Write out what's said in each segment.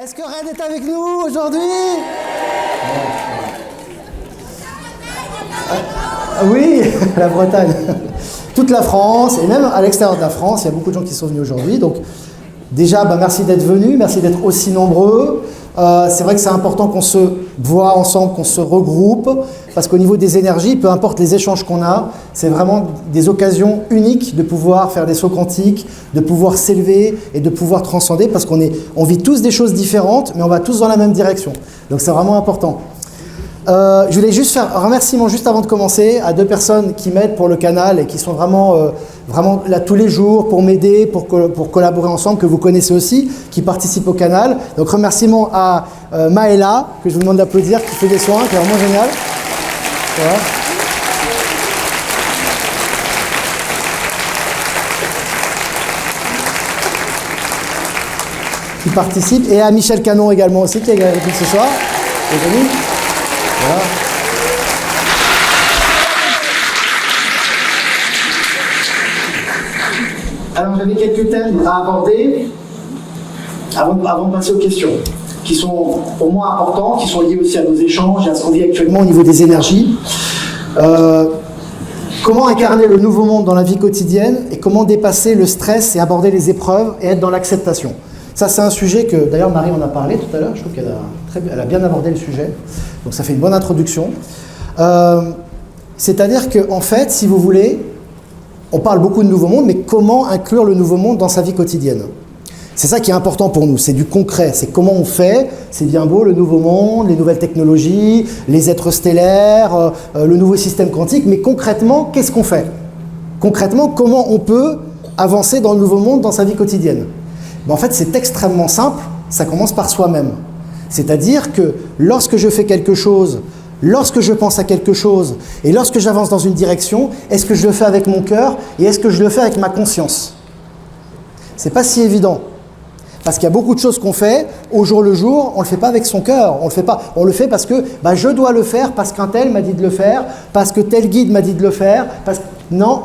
Est-ce que Rennes est avec nous aujourd'hui? Oui, la Bretagne. Toute la France, et même à l'extérieur de la France, il y a beaucoup de gens qui sont venus aujourd'hui. Donc déjà, merci d'être venus, merci d'être aussi nombreux. C'est vrai que c'est important qu'on se voit ensemble, qu'on se regroupe, parce qu'au niveau des énergies, peu importe les échanges qu'on a, c'est vraiment des occasions uniques de pouvoir faire des sauts quantiques, de pouvoir s'élever et de pouvoir transcender, parce on vit tous des choses différentes, mais on va tous dans la même direction. Donc c'est vraiment important. Je voulais juste faire un remerciement juste avant de commencer à 2 personnes qui m'aident pour le canal et qui sont vraiment là tous les jours pour m'aider, pour collaborer ensemble, que vous connaissez aussi, qui participent au canal. Donc remerciement à Maëla, que je vous demande d'applaudir, qui fait des soins, qui est vraiment génial. Voilà. Qui participe, et à Michel Canon également aussi, qui est avec nous ce soir. Voilà. Alors j'avais quelques thèmes à aborder avant de passer aux questions, qui sont pour moi importants, qui sont liés aussi à nos échanges et à ce qu'on vit actuellement au niveau des énergies. Comment incarner le nouveau monde dans la vie quotidienne et comment dépasser le stress et aborder les épreuves et être dans l'acceptation. Ça, c'est un sujet que, d'ailleurs, Marie en a parlé tout à l'heure. Je trouve qu'elle a bien abordé le sujet. Donc, ça fait une bonne introduction. C'est-à-dire qu'en fait, si vous voulez, on parle beaucoup de nouveau monde, mais comment inclure le nouveau monde dans sa vie quotidienne? C'est ça qui est important pour nous, c'est du concret. C'est comment on fait, c'est bien beau, le nouveau monde, les nouvelles technologies, les êtres stellaires, le nouveau système quantique, mais concrètement, qu'est-ce qu'on fait? Concrètement, comment on peut avancer dans le nouveau monde dans sa vie quotidienne? En fait, c'est extrêmement simple, ça commence par soi-même. C'est-à-dire que lorsque je fais quelque chose, lorsque je pense à quelque chose, et lorsque j'avance dans une direction, est-ce que je le fais avec mon cœur et est-ce que je le fais avec ma conscience? C'est pas si évident. Parce qu'il y a beaucoup de choses qu'on fait, au jour le jour, on ne le fait pas avec son cœur. On le fait parce que je dois le faire, parce qu'un tel m'a dit de le faire, parce que tel guide m'a dit de le faire. Non,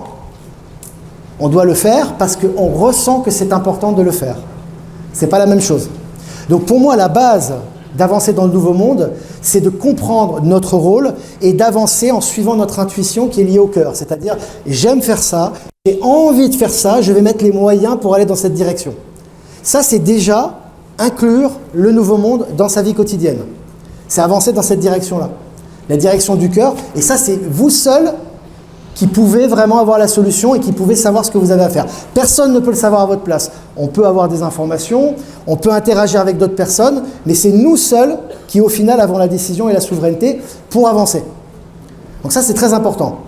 on doit le faire parce qu'on ressent que c'est important de le faire. C'est pas la même chose. Donc pour moi, la base d'avancer dans le nouveau monde, c'est de comprendre notre rôle et d'avancer en suivant notre intuition qui est liée au cœur. C'est-à-dire, j'aime faire ça, j'ai envie de faire ça, je vais mettre les moyens pour aller dans cette direction. Ça, c'est déjà inclure le nouveau monde dans sa vie quotidienne. C'est avancer dans cette direction-là. La direction du cœur. Et ça, c'est vous seul qui pouvez vraiment avoir la solution et qui pouvez savoir ce que vous avez à faire. Personne ne peut le savoir à votre place. On peut avoir des informations, on peut interagir avec d'autres personnes, mais c'est nous seuls qui, au final, avons la décision et la souveraineté pour avancer. Donc ça, c'est très important.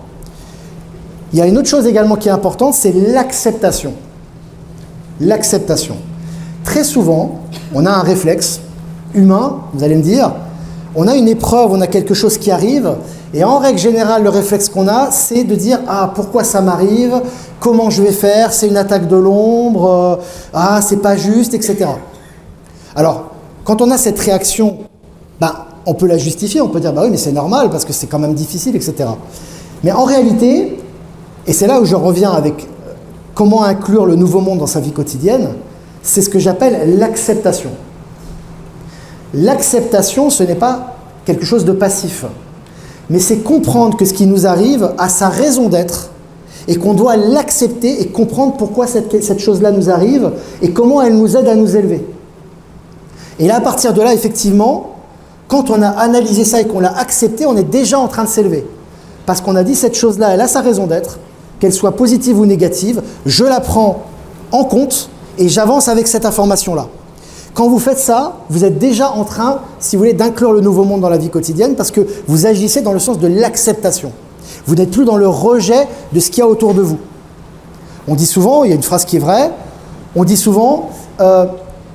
Il y a une autre chose également qui est importante, c'est l'acceptation. L'acceptation. Très souvent, on a un réflexe humain, vous allez me dire, on a une épreuve, on a quelque chose qui arrive, et en règle générale, le réflexe qu'on a, c'est de dire « Ah, pourquoi ça m'arrive? Comment je vais faire? C'est une attaque de l'ombre, ah, c'est pas juste, etc. » Alors, quand on a cette réaction, on peut la justifier, on peut dire « Bah oui, mais c'est normal, parce que c'est quand même difficile, etc. » Mais en réalité, et c'est là où je reviens avec comment inclure le nouveau monde dans sa vie quotidienne, c'est ce que j'appelle l'acceptation. L'acceptation, ce n'est pas quelque chose de passif. Mais c'est comprendre que ce qui nous arrive a sa raison d'être et qu'on doit l'accepter et comprendre pourquoi cette chose-là nous arrive et comment elle nous aide à nous élever. Et là, à partir de là, effectivement, quand on a analysé ça et qu'on l'a accepté, on est déjà en train de s'élever. Parce qu'on a dit cette chose-là, elle a sa raison d'être, qu'elle soit positive ou négative, je la prends en compte et j'avance avec cette information-là. Quand vous faites ça, vous êtes déjà en train, si vous voulez, d'inclure le nouveau monde dans la vie quotidienne parce que vous agissez dans le sens de l'acceptation. Vous n'êtes plus dans le rejet de ce qu'il y a autour de vous. On dit souvent, il y a une phrase qui est vraie, on dit souvent,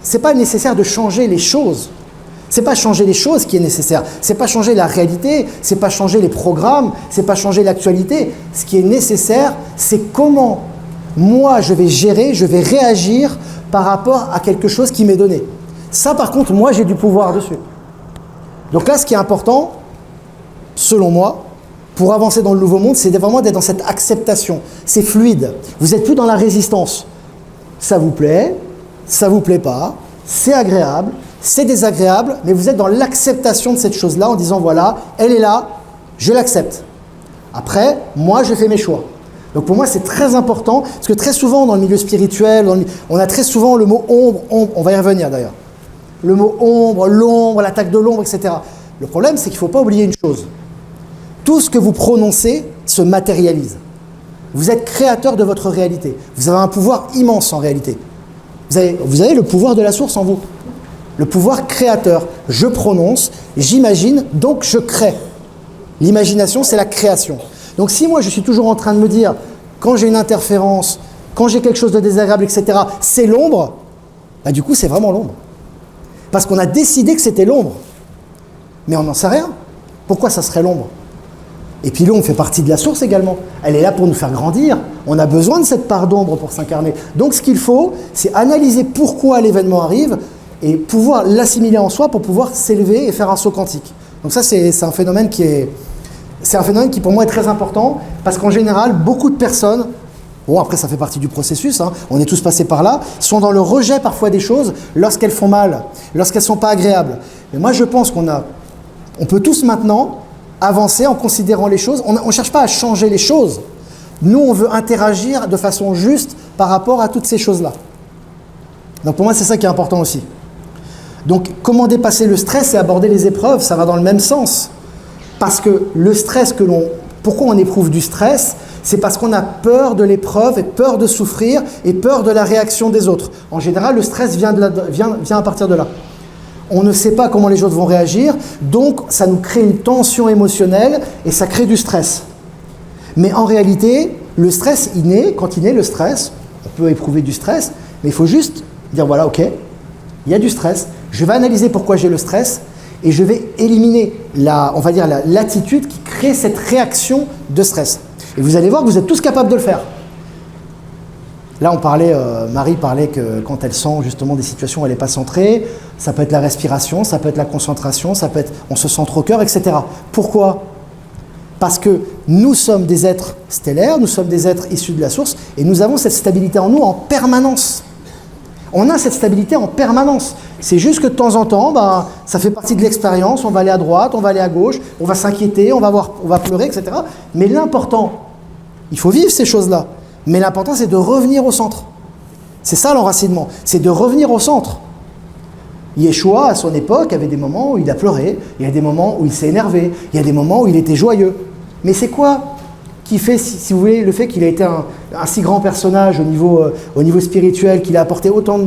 c'est pas nécessaire de changer les choses. C'est pas changer les choses qui est nécessaire. C'est pas changer la réalité, c'est pas changer les programmes, c'est pas changer l'actualité. Ce qui est nécessaire, c'est comment moi je vais gérer, je vais réagir par rapport à quelque chose qui m'est donné. Ça, par contre, moi, j'ai du pouvoir dessus. Donc là, ce qui est important, selon moi, pour avancer dans le nouveau monde, c'est vraiment d'être dans cette acceptation. C'est fluide. Vous n'êtes plus dans la résistance. Ça vous plaît pas, c'est agréable, c'est désagréable, mais vous êtes dans l'acceptation de cette chose-là en disant voilà, elle est là, je l'accepte. Après, moi je fais mes choix. Donc pour moi c'est très important, parce que très souvent dans le milieu spirituel, on a très souvent le mot ombre, on va y revenir d'ailleurs. Le mot ombre, l'ombre, l'attaque de l'ombre, etc. Le problème c'est qu'il ne faut pas oublier une chose. Tout ce que vous prononcez se matérialise. Vous êtes créateur de votre réalité. Vous avez un pouvoir immense en réalité. Vous avez le pouvoir de la source en vous. Le pouvoir créateur. Je prononce, j'imagine, donc je crée. L'imagination, c'est la création. Donc si moi je suis toujours en train de me dire, quand j'ai une interférence, quand j'ai quelque chose de désagréable, etc., c'est l'ombre, bah du coup c'est vraiment l'ombre. Parce qu'on a décidé que c'était l'ombre. Mais on n'en sait rien. Pourquoi ça serait l'ombre ? Et puis l'ombre fait partie de la source également. Elle est là pour nous faire grandir. On a besoin de cette part d'ombre pour s'incarner. Donc ce qu'il faut, c'est analyser pourquoi l'événement arrive et pouvoir l'assimiler en soi pour pouvoir s'élever et faire un saut quantique. Donc ça, c'est un phénomène qui pour moi est très important parce qu'en général, beaucoup de personnes, bon après ça fait partie du processus, hein, on est tous passés par là, sont dans le rejet parfois des choses lorsqu'elles font mal, lorsqu'elles ne sont pas agréables. Mais moi je pense on peut tous maintenant avancer en considérant les choses. On ne cherche pas à changer les choses. Nous, on veut interagir de façon juste par rapport à toutes ces choses-là. Donc pour moi, c'est ça qui est important aussi. Donc, comment dépasser le stress et aborder les épreuves, ça va dans le même sens. Parce que le stress pourquoi on éprouve du stress ? C'est parce qu'on a peur de l'épreuve et peur de souffrir et peur de la réaction des autres. En général, le stress vient à partir de là. On ne sait pas comment les autres vont réagir, donc ça nous crée une tension émotionnelle et ça crée du stress. Mais en réalité, le stress, quand il naît, le stress, on peut éprouver du stress, mais il faut juste dire voilà, ok, il y a du stress, je vais analyser pourquoi j'ai le stress et je vais éliminer l'attitude qui crée cette réaction de stress. Et vous allez voir que vous êtes tous capables de le faire. Là, Marie parlait que quand elle sent justement des situations où elle n'est pas centrée, ça peut être la respiration, ça peut être la concentration, ça peut être on se centre au cœur, etc. Pourquoi ? Parce que nous sommes des êtres stellaires, nous sommes des êtres issus de la source, et nous avons cette stabilité en nous en permanence. On a cette stabilité en permanence. C'est juste que de temps en temps, ça fait partie de l'expérience, on va aller à droite, on va aller à gauche, on va s'inquiéter, on va pleurer, etc. Mais l'important, il faut vivre ces choses-là. Mais l'important, c'est de revenir au centre. C'est ça l'enracinement, c'est de revenir au centre. Yeshua, à son époque, avait des moments où il a pleuré, il y a des moments où il s'est énervé, il y a des moments où il était joyeux. Mais c'est quoi qui fait, si vous voulez, le fait qu'il a été un si grand personnage au niveau spirituel, qu'il a apporté autant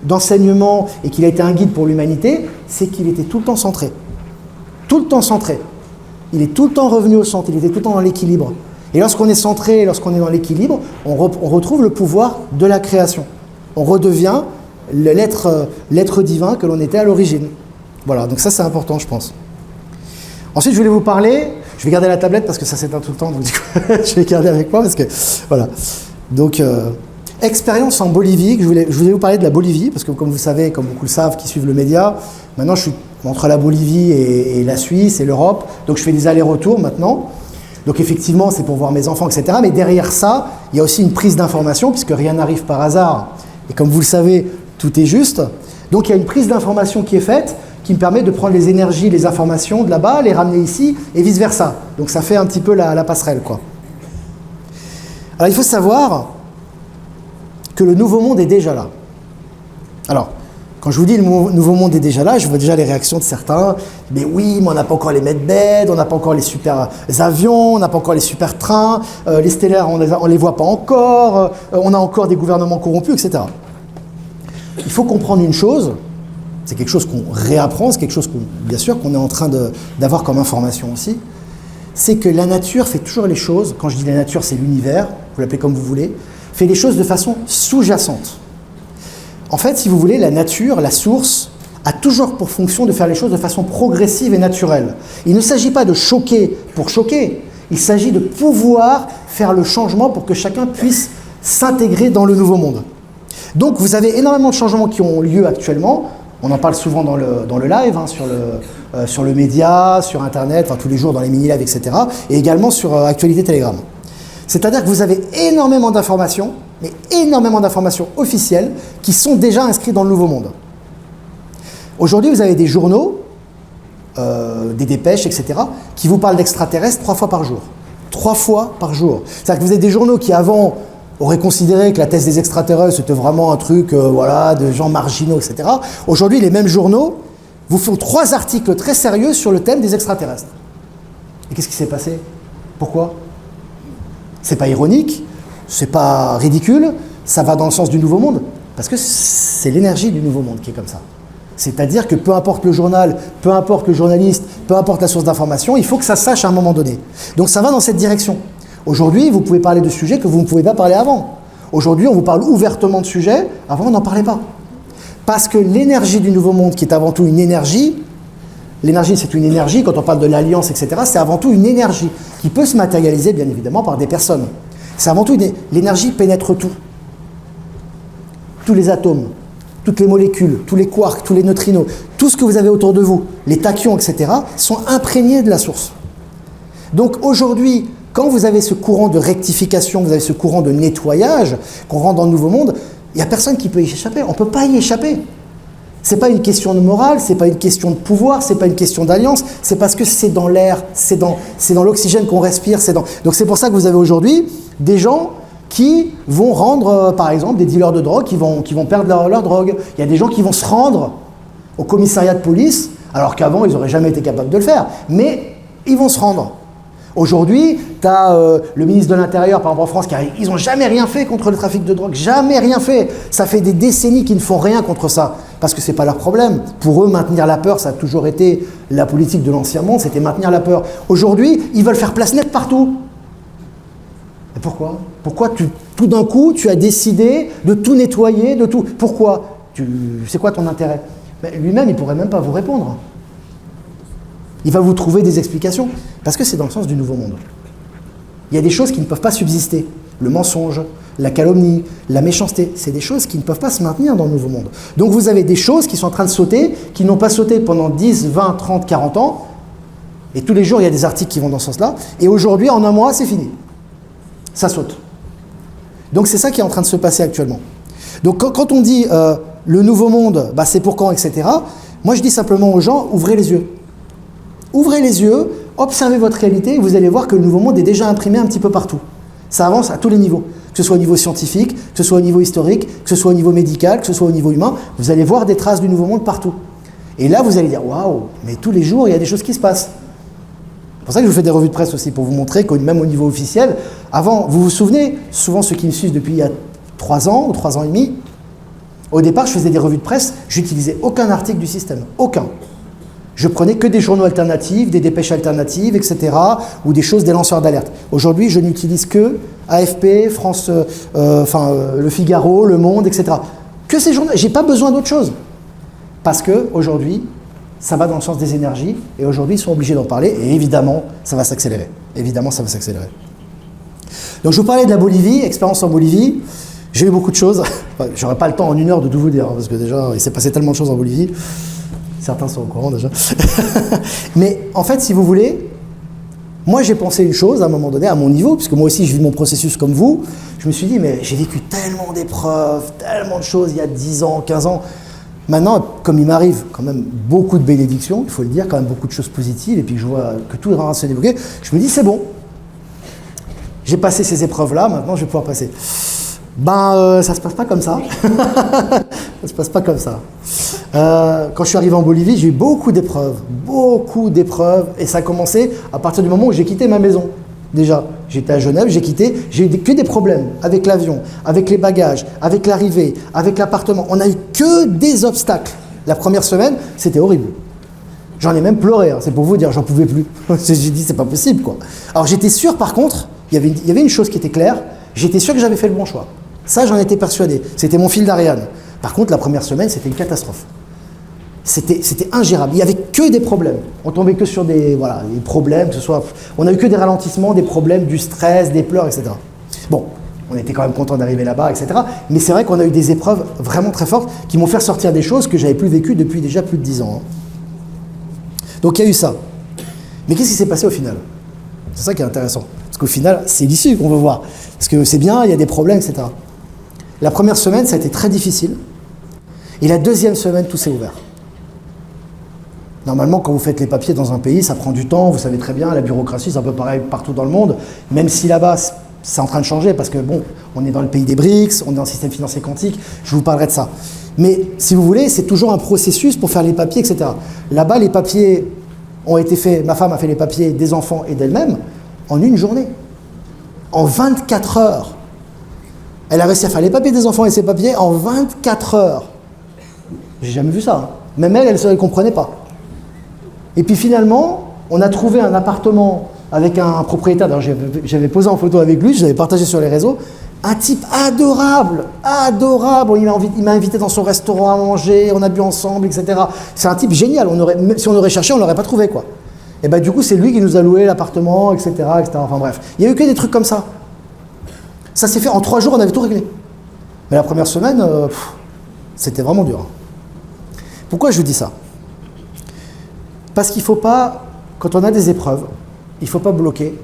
d'enseignements et qu'il a été un guide pour l'humanité, c'est qu'il était tout le temps centré. Tout le temps centré. Il est tout le temps revenu au centre, il était tout le temps dans l'équilibre. Et lorsqu'on est centré, lorsqu'on est dans l'équilibre, on retrouve le pouvoir de la création. On redevient l'être divin que l'on était à l'origine. Voilà, donc ça c'est important, je pense. Ensuite, je voulais vous parler, je vais garder la tablette parce que ça s'éteint tout le temps, donc du coup, je vais garder avec moi parce que, voilà. Donc, expérience en Bolivie, je voulais vous parler de la Bolivie, parce que comme vous savez, comme beaucoup le savent qui suivent le média, maintenant je suis entre la Bolivie et la Suisse et l'Europe, donc je fais des allers-retours maintenant. Donc effectivement, c'est pour voir mes enfants, etc. Mais derrière ça, il y a aussi une prise d'information, puisque rien n'arrive par hasard. Et comme vous le savez, tout est juste. Donc il y a une prise d'information qui est faite, qui me permet de prendre les énergies, les informations de là-bas, les ramener ici, et vice-versa. Donc ça fait un petit peu la passerelle, quoi. Alors il faut savoir que le nouveau monde est déjà là. Alors, quand je vous dis le nouveau monde est déjà là, je vois déjà les réactions de certains. Mais oui, mais on n'a pas encore les medbeds, on n'a pas encore les super avions, on n'a pas encore les super trains, les stellaires, on les voit pas encore, on a encore des gouvernements corrompus, etc. Il faut comprendre une chose, c'est quelque chose qu'on réapprend, c'est quelque chose bien sûr qu'on est en train d'avoir comme information aussi, c'est que la nature fait toujours les choses, quand je dis la nature c'est l'univers, vous l'appelez comme vous voulez, fait les choses de façon sous-jacente. En fait, si vous voulez, la nature, la source, a toujours pour fonction de faire les choses de façon progressive et naturelle. Il ne s'agit pas de choquer pour choquer, il s'agit de pouvoir faire le changement pour que chacun puisse s'intégrer dans le nouveau monde. Donc vous avez énormément de changements qui ont lieu actuellement, on en parle souvent dans le live, hein, sur le média, sur internet, enfin tous les jours dans les mini-lives, etc. Et également sur Actualité Telegram. C'est-à-dire que vous avez énormément d'informations, mais énormément d'informations officielles qui sont déjà inscrites dans le nouveau monde. Aujourd'hui, vous avez des journaux, des dépêches, etc., qui vous parlent d'extraterrestres 3 fois par jour. 3 fois par jour. C'est-à-dire que vous avez des journaux qui, avant, auraient considéré que la thèse des extraterrestres, c'était vraiment un truc voilà, de gens marginaux, etc. Aujourd'hui, les mêmes journaux vous font 3 articles très sérieux sur le thème des extraterrestres. Et qu'est-ce qui s'est passé? Pourquoi? C'est pas ironique, c'est pas ridicule, ça va dans le sens du nouveau monde. Parce que c'est l'énergie du nouveau monde qui est comme ça. C'est-à-dire que peu importe le journal, peu importe le journaliste, peu importe la source d'information, il faut que ça sache à un moment donné. Donc ça va dans cette direction. Aujourd'hui, vous pouvez parler de sujets que vous ne pouvez pas parler avant. Aujourd'hui, on vous parle ouvertement de sujets, avant on n'en parlait pas. Parce que l'énergie du nouveau monde, qui est avant tout une énergie, l'énergie c'est une énergie, quand on parle de l'alliance, etc., c'est avant tout une énergie qui peut se matérialiser, bien évidemment, par des personnes. C'est avant tout l'énergie pénètre tout. Tous les atomes, toutes les molécules, tous les quarks, tous les neutrinos, tout ce que vous avez autour de vous, les tachyons, etc., sont imprégnés de la source. Donc aujourd'hui, quand vous avez ce courant de rectification, vous avez ce courant de nettoyage, qu'on rentre dans le nouveau monde, il n'y a personne qui peut y échapper. On ne peut pas y échapper. Ce n'est pas une question de morale, ce n'est pas une question de pouvoir, ce n'est pas une question d'alliance, c'est parce que c'est dans l'air, c'est dans l'oxygène qu'on respire. Donc c'est pour ça que vous avez aujourd'hui des gens qui vont rendre, par exemple, des dealers de drogue, qui vont perdre leur drogue. Il y a des gens qui vont se rendre au commissariat de police, alors qu'avant, ils n'auraient jamais été capables de le faire. Mais ils vont se rendre. Aujourd'hui, tu as le ministre de l'Intérieur, par exemple en France, ils n'ont jamais rien fait contre le trafic de drogue. Jamais rien fait. Ça fait des décennies qu'ils ne font rien contre ça. Parce que ce n'est pas leur problème. Pour eux, maintenir la peur, ça a toujours été la politique de l'ancien monde, c'était maintenir la peur. Aujourd'hui, ils veulent faire place nette partout. Et pourquoi? Pourquoi tout d'un coup, tu as décidé de tout nettoyer, de tout... Pourquoi? C'est quoi ton intérêt? Lui-même, il ne pourrait même pas vous répondre. Il va vous trouver des explications. Parce que c'est dans le sens du nouveau monde. Il y a des choses qui ne peuvent pas subsister. Le mensonge, la calomnie, la méchanceté, c'est des choses qui ne peuvent pas se maintenir dans le nouveau monde. Donc vous avez des choses qui sont en train de sauter, qui n'ont pas sauté pendant 10, 20, 30, 40 ans. Et tous les jours, il y a des articles qui vont dans ce sens-là. Et aujourd'hui, en un mois, c'est fini. Ça saute. Donc c'est ça qui est en train de se passer actuellement. Donc quand on dit le nouveau monde, bah, c'est pour quand, etc., moi je dis simplement aux gens, ouvrez les yeux. Ouvrez les yeux, observez votre réalité et vous allez voir que le nouveau monde est déjà imprimé un petit peu partout. Ça avance à tous les niveaux, que ce soit au niveau scientifique, que ce soit au niveau historique, que ce soit au niveau médical, que ce soit au niveau humain. Vous allez voir des traces du nouveau monde partout. Et là, vous allez dire, waouh, mais tous les jours, il y a des choses qui se passent. C'est pour ça que je vous fais des revues de presse aussi, pour vous montrer que même au niveau officiel, avant, vous vous souvenez, souvent ceux qui me suivent depuis il y a 3 ans ou 3 ans et demi, au départ, je faisais des revues de presse, j'utilisais aucun article du système, aucun. Je prenais que des journaux alternatifs, des dépêches alternatives, etc., ou des choses des lanceurs d'alerte. Aujourd'hui, je n'utilise que AFP, France, Le Figaro, Le Monde, etc. Que ces journaux, j'ai pas besoin d'autre chose. Parce que aujourd'hui, ça va dans le sens des énergies, et aujourd'hui, ils sont obligés d'en parler, et évidemment, ça va s'accélérer. Évidemment, ça va s'accélérer. Donc, je vous parlais de la Bolivie, expérience en Bolivie. J'ai eu beaucoup de choses. Enfin, j'aurais pas le temps en 1 heure de tout vous dire, hein, parce que déjà, il s'est passé tellement de choses en Bolivie. Certains sont au courant déjà. Mais en fait, si vous voulez, moi j'ai pensé une chose à un moment donné, à mon niveau, puisque moi aussi je vis mon processus comme vous, je me suis dit, mais j'ai vécu tellement d'épreuves, tellement de choses il y a 10 ans, 15 ans. Maintenant, comme il m'arrive quand même beaucoup de bénédictions, il faut le dire, quand même beaucoup de choses positives, et puis je vois que tout est en train de se débloquer, je me dis, c'est bon. J'ai passé ces épreuves-là, maintenant je vais pouvoir passer. Ça se passe pas comme ça. Ça se passe pas comme ça. Quand je suis arrivé en Bolivie, j'ai eu beaucoup d'épreuves, et ça a commencé à partir du moment où j'ai quitté ma maison. Déjà, j'étais à Genève, j'ai eu que des problèmes avec l'avion, avec les bagages, avec l'arrivée, avec l'appartement. On n'a eu que des obstacles. La première semaine, c'était horrible. J'en ai même pleuré, hein, c'est pour vous dire, j'en pouvais plus. J'ai dit, c'est pas possible, quoi. Alors j'étais sûr, par contre, il y avait une chose qui était claire, j'étais sûr que j'avais fait le bon choix. Ça, j'en étais persuadé. C'était mon fil d'Ariane. Par contre, la première semaine, c'était une catastrophe. C'était ingérable. Il n'y avait que des problèmes. On tombait que sur des problèmes, que ce soit... On n'a eu que des ralentissements, des problèmes, du stress, des pleurs, etc. Bon, on était quand même content d'arriver là-bas, etc. Mais c'est vrai qu'on a eu des épreuves vraiment très fortes qui m'ont fait ressortir des choses que je n'avais plus vécues depuis déjà plus de 10 ans. Donc il y a eu ça. Mais qu'est-ce qui s'est passé au final? C'est ça qui est intéressant. Parce qu'au final, c'est l'issue qu'on veut voir. Parce que c'est bien, il y a des problèmes, etc. La première semaine, ça a été très difficile. Et la deuxième semaine, tout s'est ouvert. Normalement, quand vous faites les papiers dans un pays, ça prend du temps, vous savez très bien, la bureaucratie, c'est un peu pareil partout dans le monde, même si là-bas, c'est en train de changer, parce que bon, on est dans le pays des BRICS, on est dans le système financier quantique, je vous parlerai de ça. Mais si vous voulez, c'est toujours un processus pour faire les papiers, etc. Là-bas, les papiers ont été faits, ma femme a fait les papiers des enfants et d'elle-même en une journée, en 24 heures. Elle a réussi à faire les papiers des enfants et ses papiers en 24 heures. J'ai jamais vu ça. Hein. Même elle ne comprenait pas. Et puis finalement, on a trouvé un appartement avec un propriétaire, j'avais posé en photo avec lui, je l'avais partagé sur les réseaux, un type adorable, adorable, il m'a invité dans son restaurant à manger, on a bu ensemble, etc. C'est un type génial, si on aurait cherché, on ne l'aurait pas trouvé, quoi. Et ben du coup, c'est lui qui nous a loué l'appartement, etc., etc. Enfin bref, il n'y a eu que des trucs comme ça. Ça s'est fait en 3 jours, on avait tout réglé. Mais la première semaine, c'était vraiment dur. Pourquoi je vous dis ça ? Parce qu'il ne faut pas, quand on a des épreuves, il ne faut pas bloquer.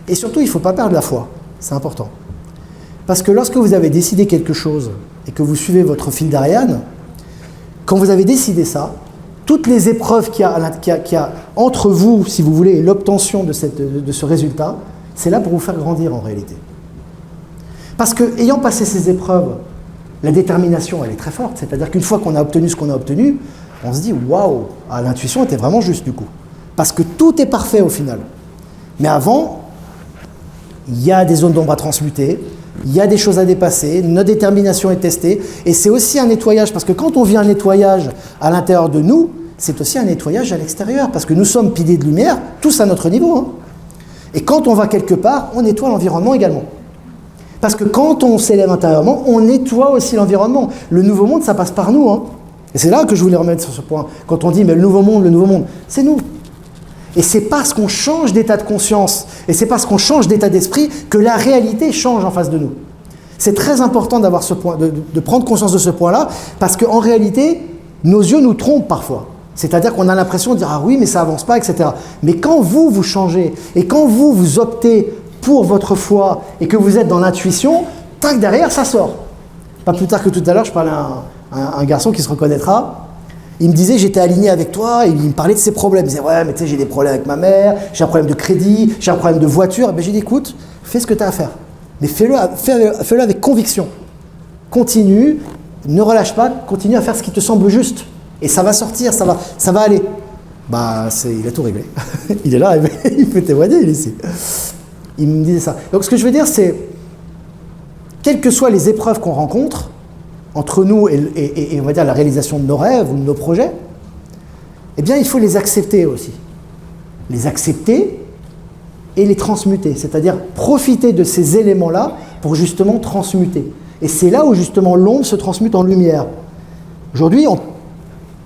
Et surtout, il ne faut pas perdre la foi. C'est important. Parce que lorsque vous avez décidé quelque chose et que vous suivez votre fil d'Ariane, quand vous avez décidé ça, toutes les épreuves qu'il y a entre vous, si vous voulez, et l'obtention de ce résultat, c'est là pour vous faire grandir en réalité. Parce que, ayant passé ces épreuves, la détermination, elle est très forte. C'est-à-dire qu'une fois qu'on a obtenu ce qu'on a obtenu, on se dit « Waouh !» L'intuition était vraiment juste du coup. Parce que tout est parfait au final. Mais avant, il y a des zones d'ombre à transmuter, il y a des choses à dépasser, notre détermination est testée. Et c'est aussi un nettoyage, parce que quand on vit un nettoyage à l'intérieur de nous, c'est aussi un nettoyage à l'extérieur. Parce que nous sommes piliers de lumière, tous à notre niveau. Hein. Et quand on va quelque part, on nettoie l'environnement également. Parce que quand on s'élève intérieurement, on nettoie aussi l'environnement. Le nouveau monde, ça passe par nous. Hein. Et c'est là que je voulais remettre sur ce point. Quand on dit, mais le nouveau monde, c'est nous. Et c'est parce qu'on change d'état de conscience, et c'est parce qu'on change d'état d'esprit que la réalité change en face de nous. C'est très important d'avoir ce point, de prendre conscience de ce point-là, parce qu'en réalité, nos yeux nous trompent parfois. C'est-à-dire qu'on a l'impression de dire, ah oui, mais ça avance pas, etc. Mais quand vous changez, et quand vous optez pour votre foi, et que vous êtes dans l'intuition, tac, derrière, ça sort. Pas plus tard que tout à l'heure, je parlais à un garçon qui se reconnaîtra. Il me disait, j'étais aligné avec toi, et il me parlait de ses problèmes. Il disait, ouais, mais tu sais, j'ai des problèmes avec ma mère, j'ai un problème de crédit, j'ai un problème de voiture. Et bien, j'ai dit, écoute, fais ce que tu as à faire. Mais fais-le avec conviction. Continue, ne relâche pas, continue à faire ce qui te semble juste. Et ça va sortir, ça va aller. Bah, il a tout réglé. Il est là, il peut témoigner, il est ici. Il me disait ça. Donc, ce que je veux dire, c'est, quelles que soient les épreuves qu'on rencontre, entre nous et on va dire la réalisation de nos rêves ou de nos projets, eh bien, il faut les accepter aussi. Les accepter et les transmuter. C'est-à-dire profiter de ces éléments-là pour justement transmuter. Et c'est là où justement l'ombre se transmute en lumière. Aujourd'hui,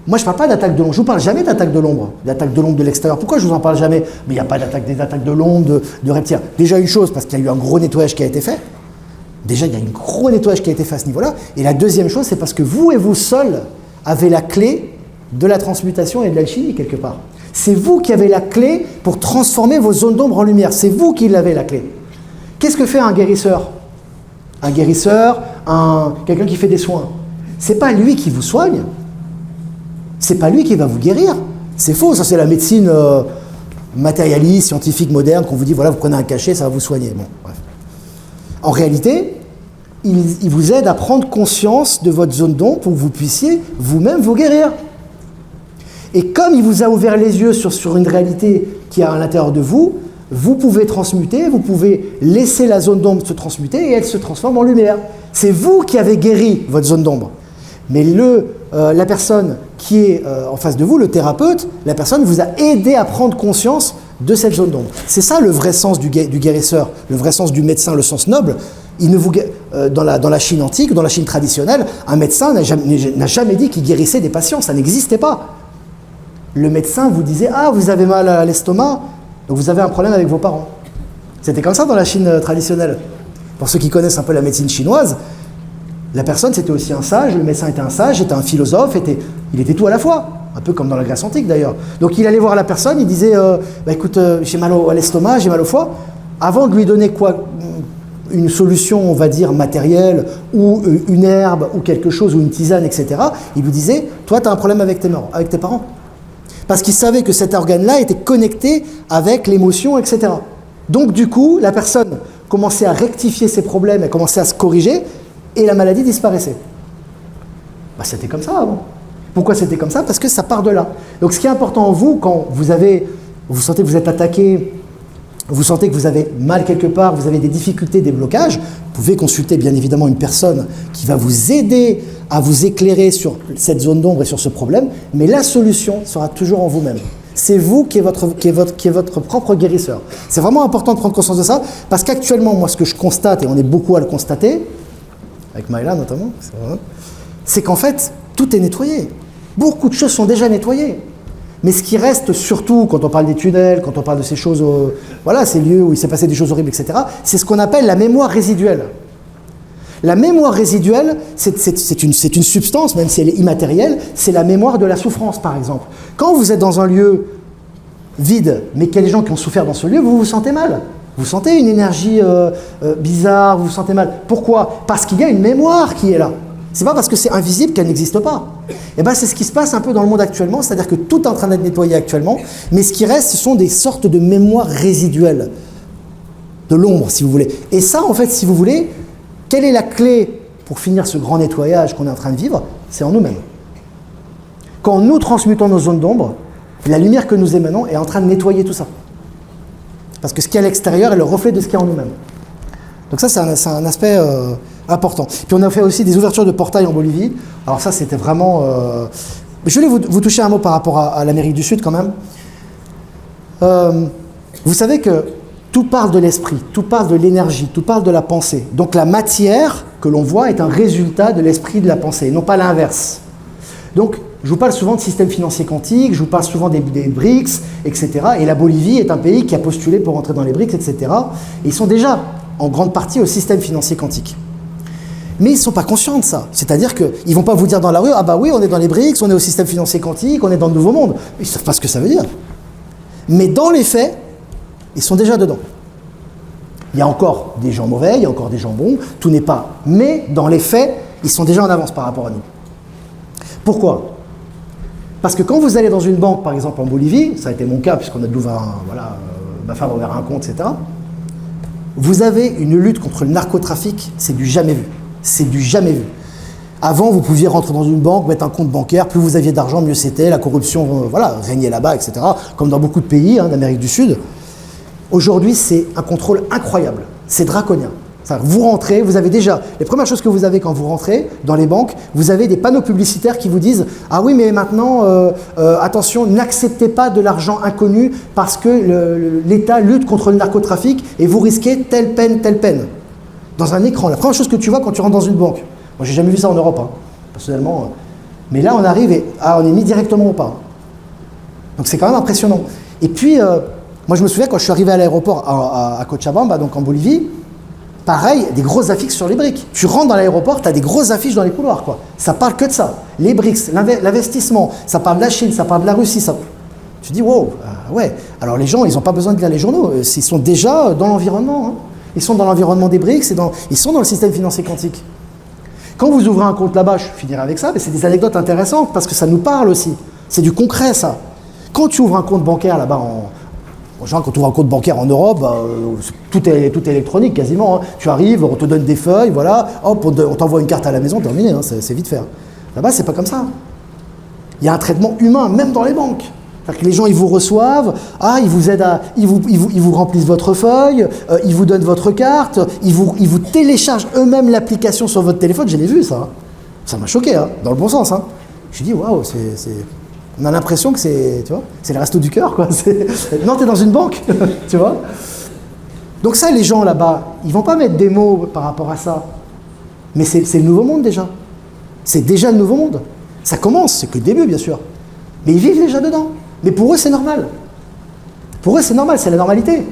moi je ne parle pas d'attaque de l'ombre. Je ne vous parle jamais d'attaque de l'ombre. D'attaque de l'ombre de l'extérieur. Pourquoi je ne vous en parle jamais? Mais il n'y a pas des attaques de l'ombre, de reptiles. Déjà une chose, parce qu'il y a eu un gros nettoyage qui a été fait. Déjà, il y a un gros nettoyage qui a été fait à ce niveau-là. Et la deuxième chose, c'est parce que vous et vous seuls avez la clé de la transmutation et de l'alchimie, quelque part. C'est vous qui avez la clé pour transformer vos zones d'ombre en lumière. C'est vous qui l'avez, la clé. Qu'est-ce que fait un guérisseur? Un guérisseur, quelqu'un qui fait des soins. C'est pas lui qui vous soigne. C'est pas lui qui va vous guérir. C'est faux, ça c'est la médecine matérialiste, scientifique, moderne, qu'on vous dit, voilà, vous prenez un cachet, ça va vous soigner. Bon, bref. En réalité, il vous aide à prendre conscience de votre zone d'ombre pour que vous puissiez vous-même vous guérir. Et comme il vous a ouvert les yeux sur une réalité qui est à l'intérieur de vous, vous pouvez transmuter, vous pouvez laisser la zone d'ombre se transmuter et elle se transforme en lumière. C'est vous qui avez guéri votre zone d'ombre. Mais la personne qui est en face de vous, le thérapeute, la personne vous a aidé à prendre conscience de cette zone d'ombre. C'est ça le vrai sens du guérisseur, le vrai sens du médecin, le sens noble. Dans la Chine antique, dans la Chine traditionnelle, un médecin n'a jamais dit qu'il guérissait des patients, ça n'existait pas. Le médecin vous disait « Ah, vous avez mal à l'estomac, donc vous avez un problème avec vos parents. » C'était comme ça dans la Chine traditionnelle. Pour ceux qui connaissent un peu la médecine chinoise, la personne c'était aussi un sage, le médecin était un sage, était un philosophe, il était tout à la fois. Un peu comme dans la Grèce antique d'ailleurs. Donc il allait voir la personne, il disait écoute, j'ai mal à l'estomac, j'ai mal au foie. Avant de lui donner une solution, on va dire, matérielle, ou une herbe, ou quelque chose, ou une tisane, etc., il lui disait, toi, tu as un problème avec tes parents. Parce qu'ils savaient que cet organe-là était connecté avec l'émotion, etc. Donc du coup, la personne commençait à rectifier ses problèmes, elle commençait à se corriger, et la maladie disparaissait. Bah, c'était comme ça avant. Pourquoi c'était comme ça? Parce que ça part de là. Donc ce qui est important en vous, quand vous sentez que vous êtes attaqué, vous sentez que vous avez mal quelque part, vous avez des difficultés, des blocages, vous pouvez consulter bien évidemment une personne qui va vous aider à vous éclairer sur cette zone d'ombre et sur ce problème, mais la solution sera toujours en vous-même. C'est vous qui est votre propre guérisseur. C'est vraiment important de prendre conscience de ça, parce qu'actuellement, moi, ce que je constate, et on est beaucoup à le constater, avec Maëla notamment, c'est qu'en fait, tout est nettoyé. Beaucoup de choses sont déjà nettoyées. Mais ce qui reste surtout, quand on parle des tunnels, quand on parle de ces choses, voilà, ces lieux où il s'est passé des choses horribles, etc., c'est ce qu'on appelle la mémoire résiduelle. La mémoire résiduelle, c'est une substance, même si elle est immatérielle, c'est la mémoire de la souffrance, par exemple. Quand vous êtes dans un lieu vide, mais qu'il y a des gens qui ont souffert dans ce lieu, vous vous sentez mal. Vous sentez une énergie bizarre, vous vous sentez mal. Pourquoi? Parce qu'il y a une mémoire qui est là. C'est pas parce que c'est invisible qu'elle n'existe pas. Et ben c'est ce qui se passe un peu dans le monde actuellement, c'est-à-dire que tout est en train d'être nettoyé actuellement, mais ce qui reste, ce sont des sortes de mémoires résiduelles, de l'ombre, si vous voulez. Et ça, en fait, si vous voulez, quelle est la clé pour finir ce grand nettoyage qu'on est en train de vivre? C'est en nous-mêmes. Quand nous transmutons nos zones d'ombre, la lumière que nous émanons est en train de nettoyer tout ça. Parce que ce qui est à l'extérieur est le reflet de ce qui est en nous-mêmes. Donc ça, c'est un aspect important. Puis on a fait aussi des ouvertures de portails en Bolivie. Alors ça, c'était vraiment... Je voulais vous toucher un mot par rapport à l'Amérique du Sud quand même. Vous savez que tout parle de l'esprit, tout parle de l'énergie, tout parle de la pensée. Donc la matière que l'on voit est un résultat de l'esprit de la pensée, non pas l'inverse. Donc je vous parle souvent de système financier quantique, je vous parle souvent des BRICS, etc. Et la Bolivie est un pays qui a postulé pour entrer dans les BRICS, etc. Et ils sont déjà en grande partie au système financier quantique. Mais ils ne sont pas conscients de ça. C'est-à-dire qu'ils ne vont pas vous dire dans la rue « Ah bah oui, on est dans les BRICS, on est au système financier quantique, on est dans le Nouveau Monde ». Ils ne savent pas ce que ça veut dire. Mais dans les faits, ils sont déjà dedans. Il y a encore des gens mauvais, il y a encore des gens bons, tout n'est pas... Mais dans les faits, ils sont déjà en avance par rapport à nous. Pourquoi? Parce que quand vous allez dans une banque, par exemple en Bolivie, ça a été mon cas puisqu'on a dû ouvrir ma femme a ouvert un compte, etc. Vous avez une lutte contre le narcotrafic, c'est du jamais vu. C'est du jamais vu. Avant, vous pouviez rentrer dans une banque, mettre un compte bancaire, plus vous aviez d'argent, mieux c'était, la corruption régnait là-bas, etc. Comme dans beaucoup de pays d'Amérique du Sud. Aujourd'hui, c'est un contrôle incroyable. C'est draconien. Vous rentrez, vous avez déjà... Les premières choses que vous avez quand vous rentrez dans les banques, vous avez des panneaux publicitaires qui vous disent « Ah oui, mais maintenant, attention, n'acceptez pas de l'argent inconnu parce que l'État lutte contre le narcotrafic et vous risquez telle peine, telle peine. » Dans un écran, la première chose que tu vois quand tu rentres dans une banque. Moi, j'ai jamais vu ça en Europe, personnellement. Mais là, on arrive et on est mis directement au pas. Donc c'est quand même impressionnant. Et puis, moi, je me souviens quand je suis arrivé à l'aéroport à Cochabamba, donc en Bolivie, pareil, des grosses affiches sur les briques. Tu rentres dans l'aéroport, tu as des grosses affiches dans les couloirs, quoi. Ça parle que de ça. Les BRICS, l'investissement, ça parle de la Chine, ça parle de la Russie. Tu dis, wow, ouais. Alors les gens, ils n'ont pas besoin de lire les journaux. Ils sont déjà dans l'environnement. Ils sont dans l'environnement des BRICS, ils sont dans le système financier quantique. Quand vous ouvrez un compte là-bas, je finirai avec ça, mais c'est des anecdotes intéressantes parce que ça nous parle aussi. C'est du concret, ça. Quand tu ouvres un compte bancaire là-bas genre, quand tu ouvres un compte bancaire en Europe, tout est électronique quasiment. Tu arrives, on te donne des feuilles, voilà, hop, on t'envoie une carte à la maison, terminé, c'est vite fait. Là-bas, c'est pas comme ça. Il y a un traitement humain, même dans les banques. C'est-à-dire que les gens, ils vous reçoivent, ils vous aident ils vous remplissent votre feuille, ils vous donnent votre carte, ils vous téléchargent eux-mêmes l'application sur votre téléphone. Je l'ai vu, ça. Ça m'a choqué, dans le bon sens. Je dis, waouh, on a l'impression que c'est, tu vois, c'est le resto du cœur, quoi. Non, t'es dans une banque, tu vois. Donc ça, les gens là-bas, ils vont pas mettre des mots par rapport à ça. Mais c'est le nouveau monde déjà. C'est déjà le nouveau monde. Ça commence, c'est que le début, bien sûr. Mais ils vivent déjà dedans. Mais pour eux, c'est normal. Pour eux, c'est normal, c'est la normalité.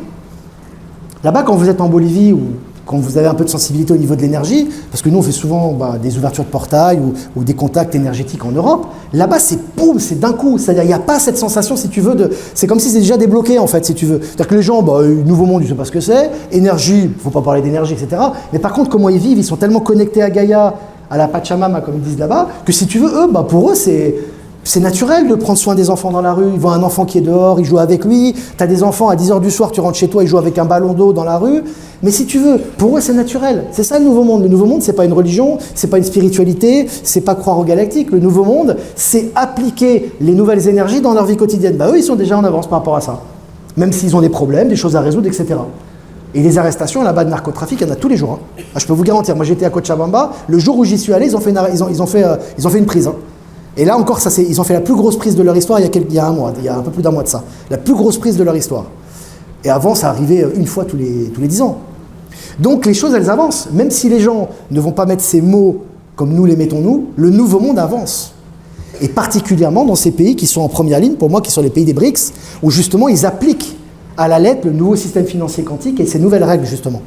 Là-bas, quand vous êtes en Bolivie ou quand vous avez un peu de sensibilité au niveau de l'énergie, parce que nous, on fait souvent des ouvertures de portail ou des contacts énergétiques en Europe, là-bas, c'est boum, c'est d'un coup. C'est-à-dire, il n'y a pas cette sensation, si tu veux, c'est comme si c'est déjà débloqué, en fait, si tu veux. C'est-à-dire que les gens, Nouveau Monde, ils ne savent pas ce que c'est. Énergie, il ne faut pas parler d'énergie, etc. Mais par contre, comment ils vivent, ils sont tellement connectés à Gaïa, à la Pachamama, comme ils disent là-bas, que si tu veux, eux, pour eux, c'est C'est naturel de prendre soin des enfants dans la rue. Ils voient un enfant qui est dehors, ils jouent avec lui. Tu as des enfants à 10h du soir, tu rentres chez toi, ils jouent avec un ballon d'eau dans la rue. Mais si tu veux, pour eux, c'est naturel. C'est ça le Nouveau Monde. Le Nouveau Monde, c'est pas une religion, c'est pas une spiritualité, c'est pas croire aux galactiques. Le Nouveau Monde, c'est appliquer les nouvelles énergies dans leur vie quotidienne. Bah eux, ils sont déjà en avance par rapport à ça. Même s'ils ont des problèmes, des choses à résoudre, etc. Et les arrestations là-bas de narcotrafic, il y en a tous les jours. Hein. Ah, je peux vous garantir, moi j'étais à Cochabamba, le jour où j'y suis allé, ils ont fait une prise. Hein. Et là encore, ils ont fait la plus grosse prise de leur histoire il y a un mois, il y a un peu plus d'un mois de ça. La plus grosse prise de leur histoire. Et avant, ça arrivait une fois tous les 10 ans. Donc les choses, elles avancent. Même si les gens ne vont pas mettre ces mots comme nous les mettons nous, le Nouveau Monde avance. Et particulièrement dans ces pays qui sont en première ligne, pour moi, qui sont les pays des BRICS, où justement ils appliquent à la lettre le nouveau système financier quantique et ses nouvelles règles, justement.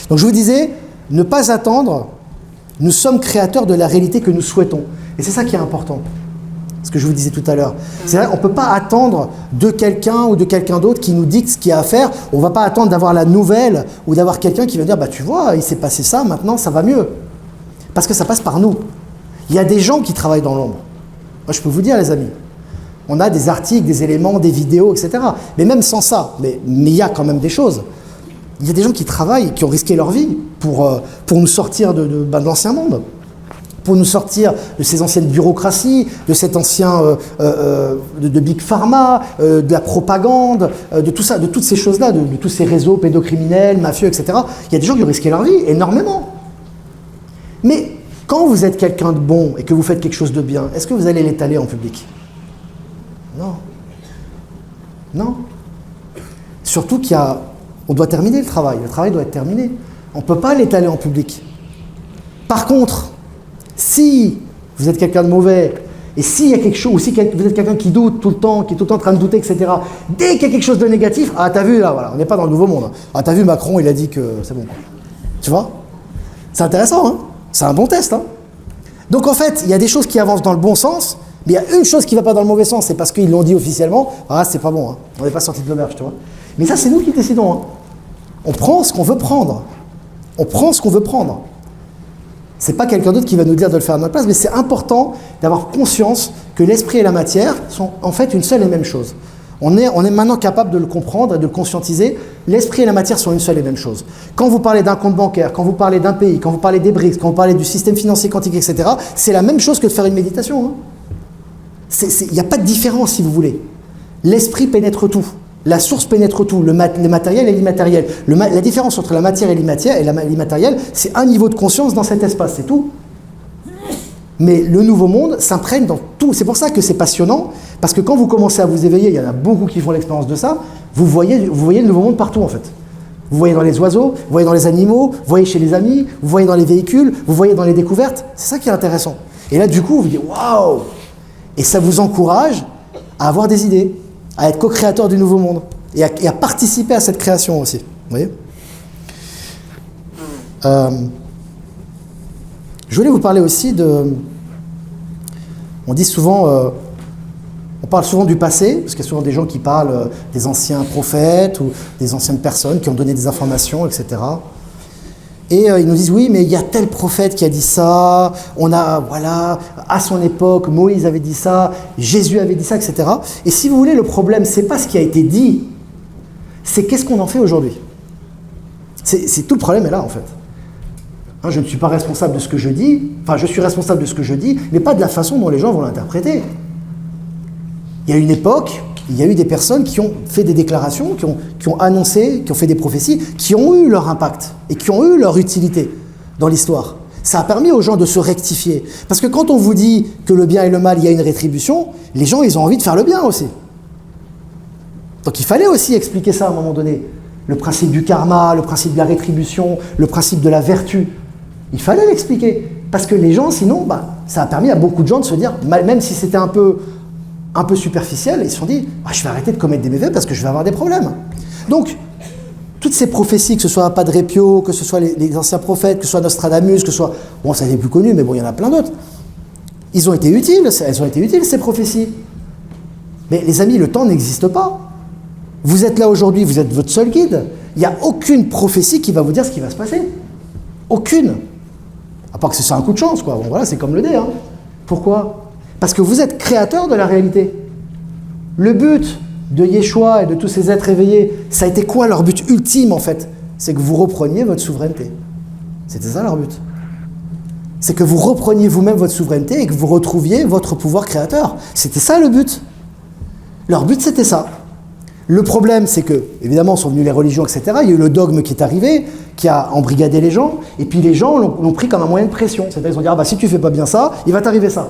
Donc je vous disais, ne pas attendre, nous sommes créateurs de la réalité que nous souhaitons. Et c'est ça qui est important, ce que je vous disais tout à l'heure. C'est vrai, on ne peut pas attendre de quelqu'un ou de quelqu'un d'autre qui nous dicte ce qu'il y a à faire. On ne va pas attendre d'avoir la nouvelle ou d'avoir quelqu'un qui va dire « bah tu vois, il s'est passé ça, maintenant ça va mieux ». Parce que ça passe par nous. Il y a des gens qui travaillent dans l'ombre. Moi je peux vous dire les amis, on a des articles, des éléments, des vidéos, etc. Mais même sans ça, mais il y a quand même des choses. Il y a des gens qui travaillent, qui ont risqué leur vie pour nous sortir de l'ancien monde, pour nous sortir de ces anciennes bureaucraties, de cet ancien de Big Pharma, de la propagande, de tout ça, de toutes ces choses-là, de tous ces réseaux pédocriminels, mafieux, etc. Il y a des gens qui ont risqué leur vie, énormément. Mais quand vous êtes quelqu'un de bon et que vous faites quelque chose de bien, est-ce que vous allez l'étaler en public ? Non. Non. Surtout on doit terminer le travail doit être terminé. On ne peut pas l'étaler en public. Par contre, si vous êtes quelqu'un de mauvais, et s'il y a quelque chose, ou si vous êtes quelqu'un qui doute tout le temps, qui est tout le temps en train de douter, etc., dès qu'il y a quelque chose de négatif, ah t'as vu là, voilà, on n'est pas dans le Nouveau Monde. Ah t'as vu Macron, il a dit que c'est bon. Tu vois ? C'est intéressant, hein ? C'est un bon test, hein ? Donc en fait, il y a des choses qui avancent dans le bon sens, mais il y a une chose qui ne va pas dans le mauvais sens, c'est parce qu'ils l'ont dit officiellement, ah c'est pas bon, hein. On n'est pas sorti de l'auberge, tu vois. Mais ça c'est nous qui décidons. Hein. On prend ce qu'on veut prendre. On prend ce qu'on veut prendre. C'est pas quelqu'un d'autre qui va nous dire de le faire à notre place, mais c'est important d'avoir conscience que l'esprit et la matière sont en fait une seule et même chose. On est maintenant capable de le comprendre et de le conscientiser. L'esprit et la matière sont une seule et même chose. Quand vous parlez d'un compte bancaire, quand vous parlez d'un pays, quand vous parlez des BRICS, quand vous parlez du système financier quantique, etc., c'est la même chose que de faire une méditation. Hein. Il n'y a pas de différence, si vous voulez. L'esprit pénètre tout. La source pénètre tout. Le matériel et l'immatériel. La différence entre la matière et l'immatériel, c'est un niveau de conscience dans cet espace, c'est tout. Mais le Nouveau Monde s'imprègne dans tout. C'est pour ça que c'est passionnant, parce que quand vous commencez à vous éveiller, il y en a beaucoup qui font l'expérience de ça, vous voyez le Nouveau Monde partout, en fait. Vous voyez dans les oiseaux, vous voyez dans les animaux, vous voyez chez les amis, vous voyez dans les véhicules, vous voyez dans les découvertes. C'est ça qui est intéressant. Et là, du coup, vous vous dites « Waouh !» Et ça vous encourage à avoir des idées, à être co-créateur du Nouveau Monde et à participer à cette création aussi. Vous voyez ? Je voulais vous parler aussi on dit souvent, on parle souvent du passé, parce qu'il y a souvent des gens qui parlent des anciens prophètes ou des anciennes personnes qui ont donné des informations, etc. Et ils nous disent, oui, mais il y a tel prophète qui a dit ça, voilà, à son époque, Moïse avait dit ça, Jésus avait dit ça, etc. Et si vous voulez, le problème, c'est pas ce qui a été dit, c'est qu'est-ce qu'on en fait aujourd'hui. C'est tout le problème est là, en fait. Hein, je ne suis pas responsable de ce que je dis, enfin, je suis responsable de ce que je dis, mais pas de la façon dont les gens vont l'interpréter. Il y a une époque, il y a eu des personnes qui ont fait des déclarations, qui ont annoncé, qui ont fait des prophéties, qui ont eu leur impact et qui ont eu leur utilité dans l'histoire. Ça a permis aux gens de se rectifier. Parce que quand on vous dit que le bien et le mal, il y a une rétribution, les gens, ils ont envie de faire le bien aussi. Donc il fallait aussi expliquer ça à un moment donné. Le principe du karma, le principe de la rétribution, le principe de la vertu. Il fallait l'expliquer. Parce que les gens, sinon, ça a permis à beaucoup de gens de se dire, même si c'était un peu superficiel, ils se sont dit, je vais arrêter de commettre des méfaits parce que je vais avoir des problèmes. Donc, toutes ces prophéties, que ce soit Padre Pio, que ce soit les anciens prophètes, que ce soit Nostradamus, que ce soit... Bon, ça n'est plus connu, mais bon, il y en a plein d'autres. Elles ont été utiles, ces prophéties. Mais les amis, le temps n'existe pas. Vous êtes là aujourd'hui, vous êtes votre seul guide. Il n'y a aucune prophétie qui va vous dire ce qui va se passer. Aucune. À part que ce soit un coup de chance, quoi. Bon, voilà, c'est comme le dé. Hein. Pourquoi ? Parce que vous êtes créateur de la réalité. Le but de Yeshua et de tous ces êtres éveillés, ça a été quoi leur but ultime en fait? C'est que vous repreniez votre souveraineté. C'était ça leur but. C'est que vous repreniez vous-même votre souveraineté et que vous retrouviez votre pouvoir créateur. C'était ça le but. Leur but c'était ça. Le problème c'est que, évidemment, sont venues les religions, etc. Il y a eu le dogme qui est arrivé, qui a embrigadé les gens, et puis les gens l'ont pris comme un moyen de pression. C'est-à-dire qu'ils ont dit, ah bah si tu fais pas bien ça, il va t'arriver ça.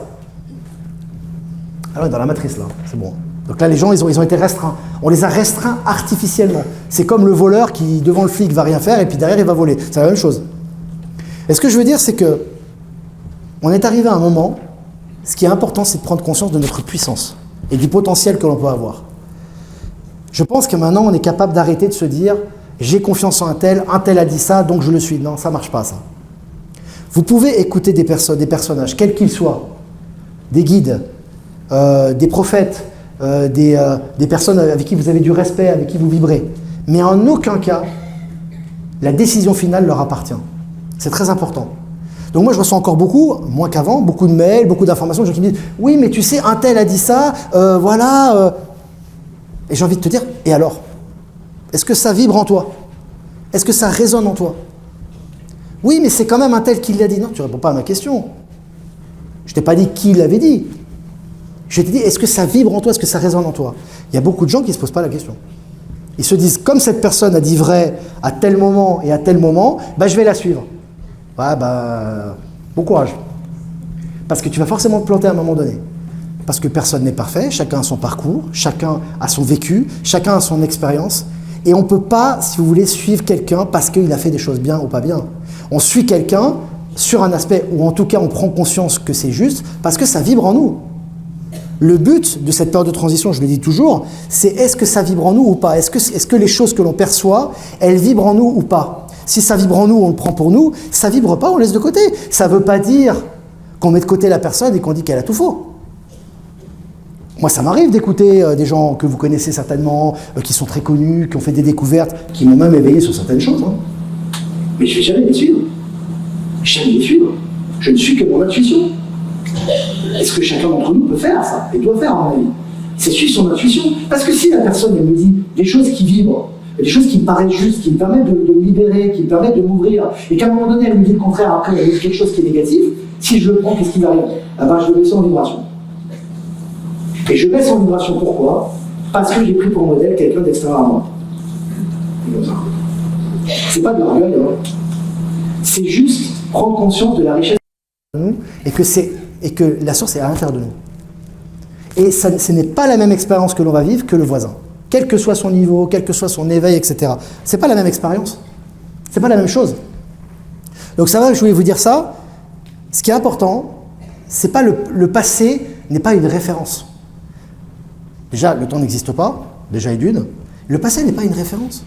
Alors on est dans la matrice là, c'est bon. Donc là les gens ils ont été restreints. On les a restreints artificiellement. C'est comme le voleur qui devant le flic va rien faire et puis derrière il va voler. C'est la même chose. Et ce que je veux dire c'est que on est arrivé à un moment, ce qui est important c'est de prendre conscience de notre puissance et du potentiel que l'on peut avoir. Je pense que maintenant on est capable d'arrêter de se dire j'ai confiance en un tel a dit ça donc je le suis. Non, ça marche pas ça. Vous pouvez écouter des personnages, quels qu'ils soient, des guides, des prophètes, des personnes avec qui vous avez du respect, avec qui vous vibrez. Mais en aucun cas, la décision finale leur appartient. C'est très important. Donc moi je reçois encore beaucoup, moins qu'avant, beaucoup de mails, beaucoup d'informations, de gens qui me disent « Oui, mais tu sais, un tel a dit ça, voilà... Et j'ai envie de te dire « Et alors ? Est-ce que ça vibre en toi ? Est-ce que ça résonne en toi ? Oui, mais c'est quand même un tel qui l'a dit. Non, tu ne réponds pas à ma question. Je ne t'ai pas dit qui l'avait dit. Je t'ai dit, est-ce que ça vibre en toi, est-ce que ça résonne en toi? Il y a beaucoup de gens qui ne se posent pas la question. Ils se disent, comme cette personne a dit vrai à tel moment et à tel moment, bah, je vais la suivre. Ouais, bah, bon courage. Parce que tu vas forcément te planter à un moment donné. Parce que personne n'est parfait, chacun a son parcours, chacun a son vécu, chacun a son expérience. Et on ne peut pas, si vous voulez, suivre quelqu'un parce qu'il a fait des choses bien ou pas bien. On suit quelqu'un sur un aspect, ou en tout cas on prend conscience que c'est juste, parce que ça vibre en nous. Le but de cette période de transition, je le dis toujours, c'est est-ce que ça vibre en nous ou pas? Est-ce que les choses que l'on perçoit, elles vibrent en nous ou pas? Si ça vibre en nous, on le prend pour nous. Ça vibre pas, on laisse de côté. Ça ne veut pas dire qu'on met de côté la personne et qu'on dit qu'elle a tout faux. Moi, ça m'arrive d'écouter des gens que vous connaissez certainement, qui sont très connus, qui ont fait des découvertes, qui m'ont même éveillé sur certaines choses. Hein. Mais je ne vais jamais les suivre. Jamais les suivre. Je ne suis que mon intuition. Est-ce que chacun d'entre nous peut faire ça? Et doit faire, à mon avis. C'est suivre son intuition. Parce que si la personne, elle me dit des choses qui vibrent, des choses qui me paraissent justes, qui me permettent de me libérer, qui me permettent de m'ouvrir, et qu'à un moment donné, elle me dit le contraire, après, elle me dit quelque chose qui est négatif, si je le prends, qu'est-ce qui m'arrive? Ah ben, je le baisse en vibration. Et je baisse en vibration, pourquoi? Parce que j'ai pris pour modèle quelqu'un d'extérieur à moi. C'est pas de l'orgueil, hein. C'est juste prendre conscience de la richesse de nous et que la source est à l'intérieur de nous. Et ça, ce n'est pas la même expérience que l'on va vivre que le voisin. Quel que soit son niveau, quel que soit son éveil, etc. C'est pas la même expérience. C'est pas la même chose. Donc ça va, je voulais vous dire ça. Ce qui est important, c'est pas le passé n'est pas une référence. Déjà, le temps n'existe pas, déjà et d'une. Le passé n'est pas une référence.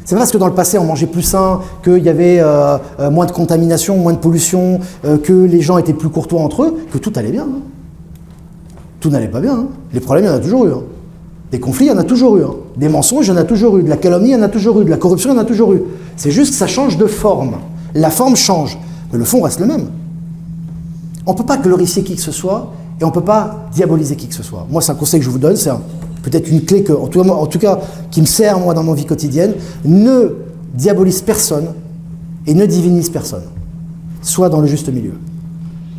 C'est pas parce que dans le passé on mangeait plus sain, qu'il y avait moins de contamination, moins de pollution, que les gens étaient plus courtois entre eux, que tout allait bien. Hein. Tout n'allait pas bien. Hein. Les problèmes, il y en a toujours eu. Hein. Des conflits, il y en a toujours eu. Hein. Des mensonges, il y en a toujours eu. De la calomnie, il y en a toujours eu. De la corruption, il y en a toujours eu. C'est juste que ça change de forme. La forme change, mais le fond reste le même. On ne peut pas glorifier qui que ce soit et on ne peut pas diaboliser qui que ce soit. Moi, c'est un conseil que je vous donne, c'est peut-être une clé que, en tout cas, qui me sert moi dans ma vie quotidienne. Ne diabolise personne et ne divinise personne. Sois dans le juste milieu.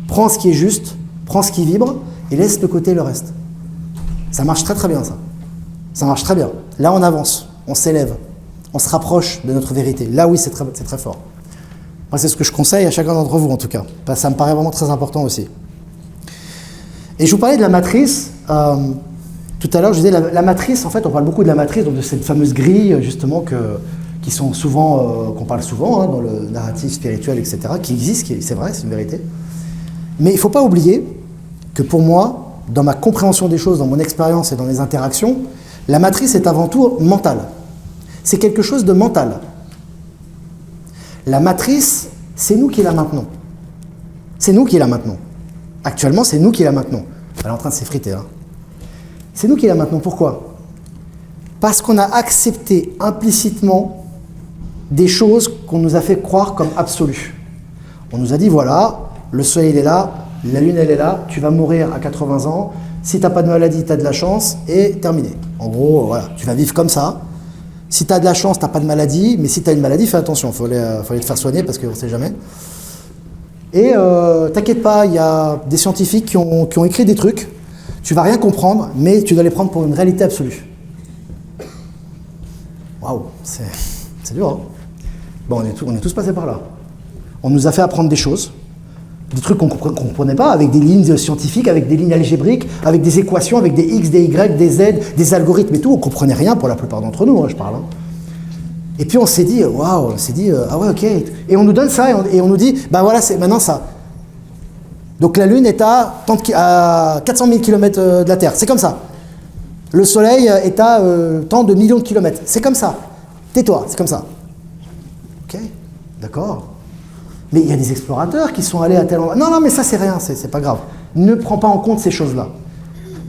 Prends ce qui est juste, prends ce qui vibre et laisse de côté le reste. Ça marche très très bien ça. Ça marche très bien. Là, on avance, on s'élève, on se rapproche de notre vérité. Là, oui, c'est très fort. Moi, c'est ce que je conseille à chacun d'entre vous, en tout cas. Ça me paraît vraiment très important aussi. Et je vous parlais de la matrice. Tout à l'heure, je disais, la matrice, en fait, on parle beaucoup de la matrice, donc de cette fameuse grille, justement, qui sont souvent, qu'on parle souvent, hein, dans le narratif spirituel, etc., qui existe, c'est vrai, c'est une vérité. Mais il ne faut pas oublier que pour moi, dans ma compréhension des choses, dans mon expérience et dans les interactions, la matrice est avant tout mentale. C'est quelque chose de mental. La matrice, c'est nous qui la maintenons. C'est nous qui la maintenons. Actuellement, c'est nous qui la maintenons. Elle est en train de s'effriter, hein. C'est nous qui la maintenons. Pourquoi? Parce qu'on a accepté implicitement des choses qu'on nous a fait croire comme absolues. On nous a dit, voilà, le soleil il est là, la Lune elle est là, tu vas mourir à 80 ans, si tu n'as pas de maladie, tu as de la chance, et terminé. En gros, voilà, tu vas vivre comme ça. Si tu as de la chance, tu n'as pas de maladie, mais si tu as une maladie, fais attention, il faut aller te faire soigner parce qu'on ne sait jamais. Et t'inquiète pas, il y a des scientifiques qui ont écrit des trucs, tu vas rien comprendre, mais tu dois les prendre pour une réalité absolue. Waouh, c'est dur, hein. Bon, on est tous passés par là. On nous a fait apprendre des choses, des trucs qu'on ne comprenait pas, avec des lignes scientifiques, avec des lignes algébriques, avec des équations, avec des x, des y, des z, des algorithmes et tout. On ne comprenait rien pour la plupart d'entre nous, hein, je parle. Hein. Et puis on s'est dit, waouh, on s'est dit, ah ouais, ok. Et on nous donne ça et on nous dit, bah voilà, c'est maintenant ça. Donc la Lune est à 400 000 km de la Terre, c'est comme ça. Le Soleil est à tant de millions de kilomètres, c'est comme ça. Tais-toi, c'est comme ça. Ok, d'accord. Mais il y a des explorateurs qui sont allés à tel endroit. Non, non, mais ça c'est rien, c'est pas grave. Ne prends pas en compte ces choses-là.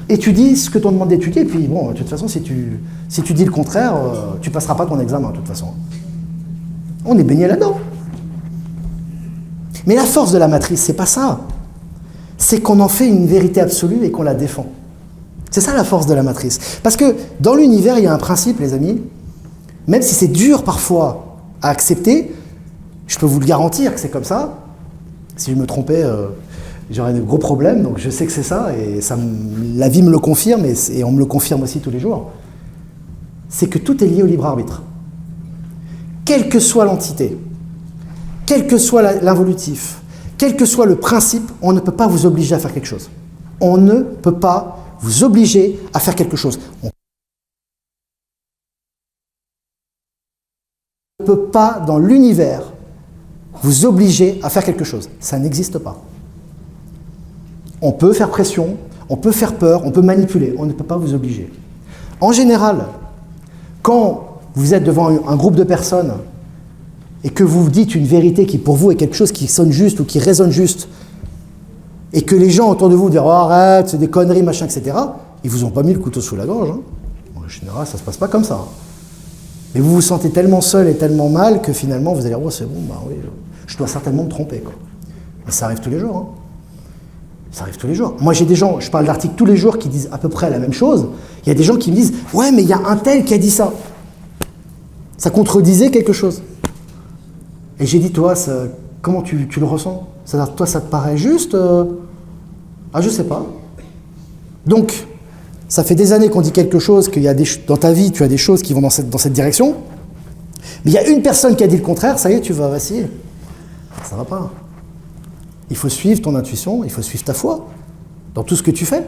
Étudie ce que t'on demande d'étudier, et puis bon, de toute façon, si tu dis le contraire, tu passeras pas ton examen, de toute façon. On est baigné là-dedans. Mais la force de la matrice, c'est pas ça. C'est qu'on en fait une vérité absolue et qu'on la défend. C'est ça la force de la matrice. Parce que dans l'univers, il y a un principe, les amis, même si c'est dur parfois à accepter, je peux vous le garantir que c'est comme ça. Si je me trompais, j'aurais de gros problèmes, donc je sais que c'est ça, et la vie me le confirme, et on me le confirme aussi tous les jours. C'est que tout est lié au libre arbitre. Quelle que soit l'entité, quel que soit l'involutif, quel que soit le principe, on ne peut pas vous obliger à faire quelque chose. On ne peut pas vous obliger à faire quelque chose. On ne peut pas, dans l'univers, vous obliger à faire quelque chose. Ça n'existe pas. On peut faire pression, on peut faire peur, on peut manipuler. On ne peut pas vous obliger. En général, quand vous êtes devant un groupe de personnes et que vous dites une vérité qui pour vous est quelque chose qui sonne juste ou qui résonne juste, et que les gens autour de vous disent oh, arrête, c'est des conneries, machin, etc., ils vous ont pas mis le couteau sous la gorge. Hein. En général, ça se passe pas comme ça. Hein. Mais vous vous sentez tellement seul et tellement mal que finalement vous allez dire oh, c'est bon, bah oui, je dois certainement me tromper. Quoi. Mais ça arrive tous les jours. Hein. Ça arrive tous les jours. Moi, j'ai des gens, je parle d'articles tous les jours qui disent à peu près la même chose. Il y a des gens qui me disent ouais, mais il y a un tel qui a dit ça. Ça contredisait quelque chose. Et j'ai dit toi, comment tu le ressens? Toi, ça te paraît juste Ah, je sais pas. Donc, ça fait des années qu'on dit quelque chose, qu'il y a dans ta vie, tu as des choses qui vont dans cette direction. Mais il y a une personne qui a dit le contraire, ça y est, tu vas vaciller. Ça va pas. Il faut suivre ton intuition, il faut suivre ta foi dans tout ce que tu fais.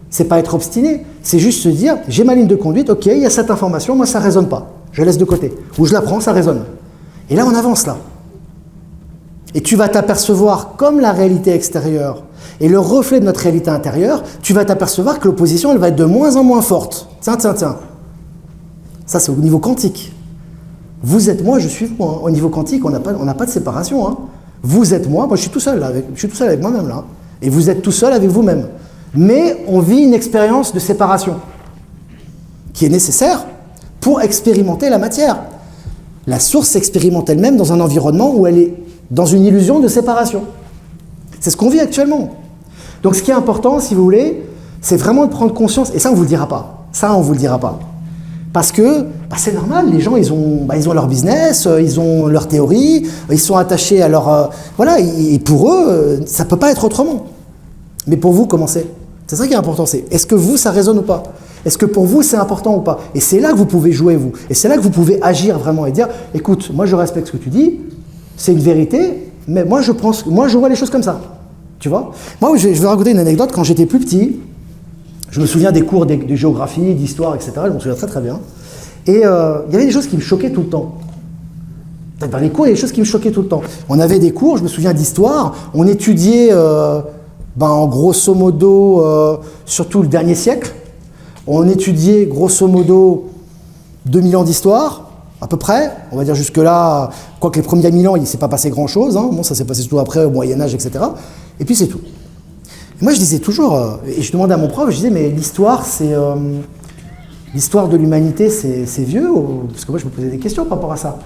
C'est pas être obstiné, c'est juste se dire, j'ai ma ligne de conduite, ok, il y a cette information, moi ça résonne pas. Je laisse de côté. Ou je la prends, ça résonne. Et là, on avance là. Et tu vas t'apercevoir, comme la réalité extérieure et le reflet de notre réalité intérieure, tu vas t'apercevoir que l'opposition, elle va être de moins en moins forte. Tiens. Ça, c'est au niveau quantique. Vous êtes moi, je suis vous. Hein. Au niveau quantique, on n'a pas de séparation. Hein. Vous êtes moi je suis tout seul là, je suis tout seul avec moi-même là. Et vous êtes tout seul avec vous-même. Mais on vit une expérience de séparation qui est nécessaire pour expérimenter la matière. La source s'expérimente elle-même dans un environnement où elle est dans une illusion de séparation. C'est ce qu'on vit actuellement. Donc ce qui est important, si vous voulez, c'est vraiment de prendre conscience, et ça on vous le dira pas. Ça on vous le dira pas. Parce que c'est normal, les gens ils ont leur business, ils ont leur théorie, ils sont attachés à leur... voilà, et pour eux, ça peut pas être autrement. Mais pour vous, comment c'est? C'est ça qui est important, c'est est-ce que vous, ça résonne ou pas? Est-ce que pour vous, c'est important ou pas? Et c'est là que vous pouvez jouer, vous. Et c'est là que vous pouvez agir vraiment et dire, écoute, moi je respecte ce que tu dis, c'est une vérité, mais moi je vois les choses comme ça. Tu vois? Moi, je vais raconter une anecdote. Quand j'étais plus petit, je me souviens des cours de géographie, d'histoire, etc. Je m'en souviens très très bien. Et il y avait des choses qui me choquaient tout le temps. Dans les cours, il y a des choses qui me choquaient tout le temps. On avait des cours, je me souviens d'histoire, on étudiait en grosso modo surtout le dernier siècle. On étudiait grosso modo 2000 ans d'histoire, à peu près. On va dire jusque-là, quoique les premiers 1000 ans, il ne s'est pas passé grand-chose. Hein. Bon, ça s'est passé surtout après, au Moyen-Âge, etc. Et puis c'est tout. Et moi, je disais toujours, et je demandais à mon prof, je disais, mais l'histoire, l'histoire de l'humanité, c'est vieux? Parce que moi, je me posais des questions par rapport à ça.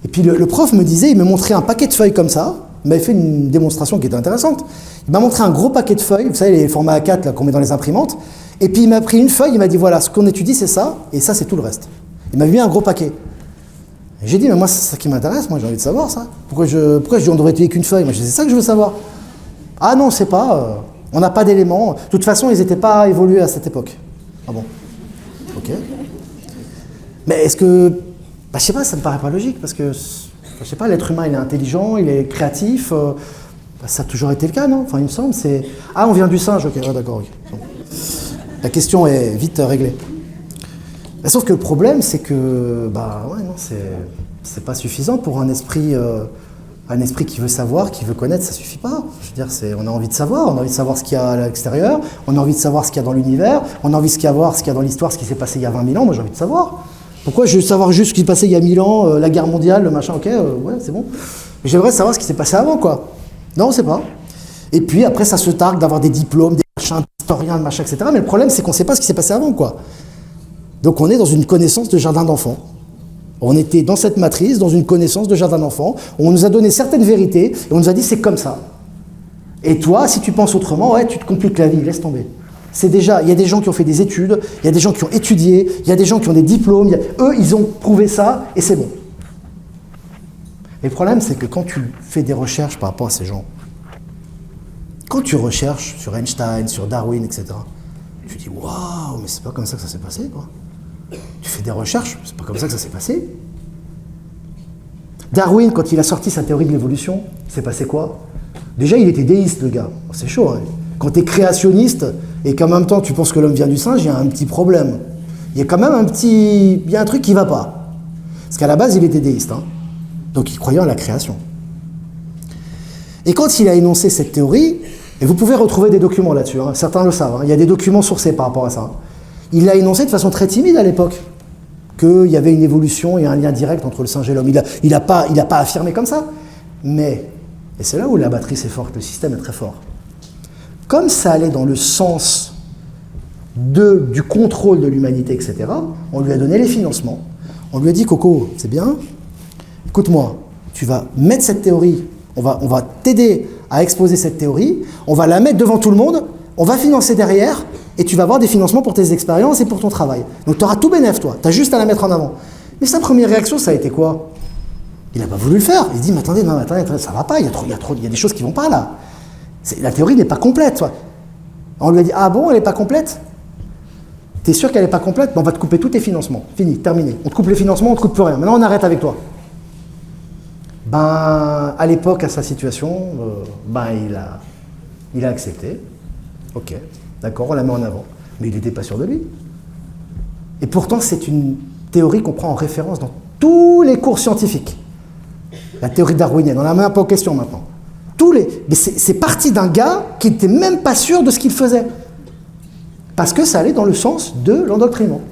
Et puis le prof me disait, il me montrait un paquet de feuilles comme ça, il m'avait fait une démonstration qui était intéressante. Il m'a montré un gros paquet de feuilles, vous savez, les formats A4 là, qu'on met dans les imprimantes, et puis il m'a pris une feuille, il m'a dit voilà, ce qu'on étudie c'est ça, et ça c'est tout le reste. Il m'a mis un gros paquet. Et j'ai dit, mais moi c'est ça qui m'intéresse, moi j'ai envie de savoir ça. Pourquoi je dis on devrait étudier qu'une feuille? Moi je dis c'est ça que je veux savoir. Ah non, c'est pas, on n'a pas d'éléments. De toute façon, ils n'étaient pas évolués à cette époque. Ah bon? Ok. Mais est-ce que, bah, je sais pas, ça me paraît pas logique, parce que, je sais pas, l'être humain il est intelligent, il est créatif, bah, ça a toujours été le cas, non? Enfin il me semble, c'est... Ah, on vient du singe, ok, ah, d'accord, ok. Bon. La question est vite réglée. Mais sauf que le problème, c'est que, bah ouais, non, c'est pas suffisant pour un esprit qui veut savoir, qui veut connaître, ça suffit pas. Je veux dire, on a envie de savoir, on a envie de savoir ce qu'il y a à l'extérieur, on a envie de savoir ce qu'il y a dans l'univers, on a envie de savoir ce qu'il y a dans l'histoire, ce qui s'est passé il y a 20 000 ans, moi j'ai envie de savoir. Pourquoi je veux savoir juste ce qui s'est passé il y a 1000 ans, la guerre mondiale, le machin, ok, ouais, c'est bon. Mais j'aimerais savoir ce qui s'est passé avant, quoi. Non, on sait pas. Et puis après, ça se targue d'avoir des diplômes, des machins, d'historiens, de machin, etc. Mais le problème, c'est qu'on sait pas ce qui s'est passé avant, quoi. Donc on est dans une connaissance de jardin d'enfants. On était dans cette matrice, dans une connaissance de jardin d'enfants. On nous a donné certaines vérités et on nous a dit c'est comme ça. Et toi, si tu penses autrement, ouais, tu te compliques la vie, laisse tomber. C'est déjà, il y a des gens qui ont fait des études, il y a des gens qui ont étudié, il y a des gens qui ont des diplômes, eux, ils ont prouvé ça et c'est bon. Et le problème, c'est que quand tu fais des recherches par rapport à ces gens, quand tu recherches sur Einstein, sur Darwin, etc., tu dis waouh, mais c'est pas comme ça que ça s'est passé, quoi. Tu fais des recherches, c'est pas comme ça que ça s'est passé. Darwin, quand il a sorti sa théorie de l'évolution, c'est passé quoi? Déjà, il était déiste, le gars. C'est chaud, hein. Quand tu es créationniste et qu'en même temps tu penses que l'homme vient du singe, il y a un petit problème. Il y a quand même il y a un truc qui va pas. Parce qu'à la base, il était déiste, hein. Donc il croyait en la création. Et quand il a énoncé cette théorie, et vous pouvez retrouver des documents là-dessus, hein, certains le savent, hein, il y a des documents sourcés par rapport à ça. Il l'a énoncé de façon très timide à l'époque, qu'il y avait une évolution et un lien direct entre le singe et l'homme. Il n'a pas affirmé comme ça. Mais, et c'est là où la batterie c'est forte, le système est très fort. Comme ça allait dans le sens du contrôle de l'humanité, etc., on lui a donné les financements. On lui a dit, Coco, c'est bien, écoute-moi, tu vas mettre cette théorie, on va t'aider à exposer cette théorie, on va la mettre devant tout le monde, on va financer derrière, et tu vas avoir des financements pour tes expériences et pour ton travail. Donc tu auras tout bénef, toi, tu as juste à la mettre en avant. Mais sa première réaction, ça a été quoi? Il n'a pas voulu le faire. Il se dit, mais attendez, non, attendez, ça va pas, il y a des choses qui vont pas là. La théorie n'est pas complète, toi. On lui a dit, ah bon, elle n'est pas complète? T'es sûr qu'elle n'est pas complète? Ben, on va te couper tous tes financements. Fini, terminé. On te coupe les financements, on te coupe plus rien. Maintenant, on arrête avec toi. Ben, à l'époque, à sa situation, il a accepté. Ok, d'accord, on la met en avant. Mais il n'était pas sûr de lui. Et pourtant, c'est une théorie qu'on prend en référence dans tous les cours scientifiques. La théorie darwinienne, on la met un peu en question maintenant. Mais c'est parti d'un gars qui n'était même pas sûr de ce qu'il faisait. Parce que ça allait dans le sens de l'endoctrinement.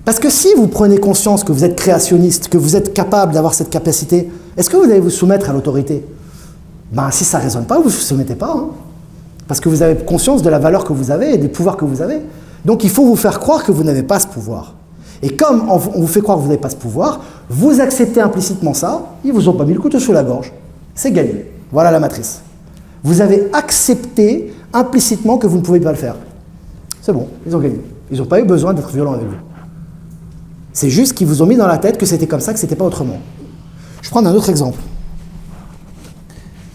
Parce que si vous prenez conscience que vous êtes créationniste, que vous êtes capable d'avoir cette capacité, est-ce que vous allez vous soumettre à l'autorité? Ben, si ça ne résonne pas, vous ne vous soumettez pas. Hein. Parce que vous avez conscience de la valeur que vous avez et des pouvoirs que vous avez. Donc il faut vous faire croire que vous n'avez pas ce pouvoir. Et comme on vous fait croire que vous n'avez pas ce pouvoir, vous acceptez implicitement ça, ils ne vous ont pas mis le couteau sous la gorge. C'est gagné. Voilà la matrice. Vous avez accepté implicitement que vous ne pouvez pas le faire. C'est bon, ils ont gagné. Ils n'ont pas eu besoin d'être violents avec vous. C'est juste qu'ils vous ont mis dans la tête que c'était comme ça, que c'était pas autrement. Je prends un autre exemple.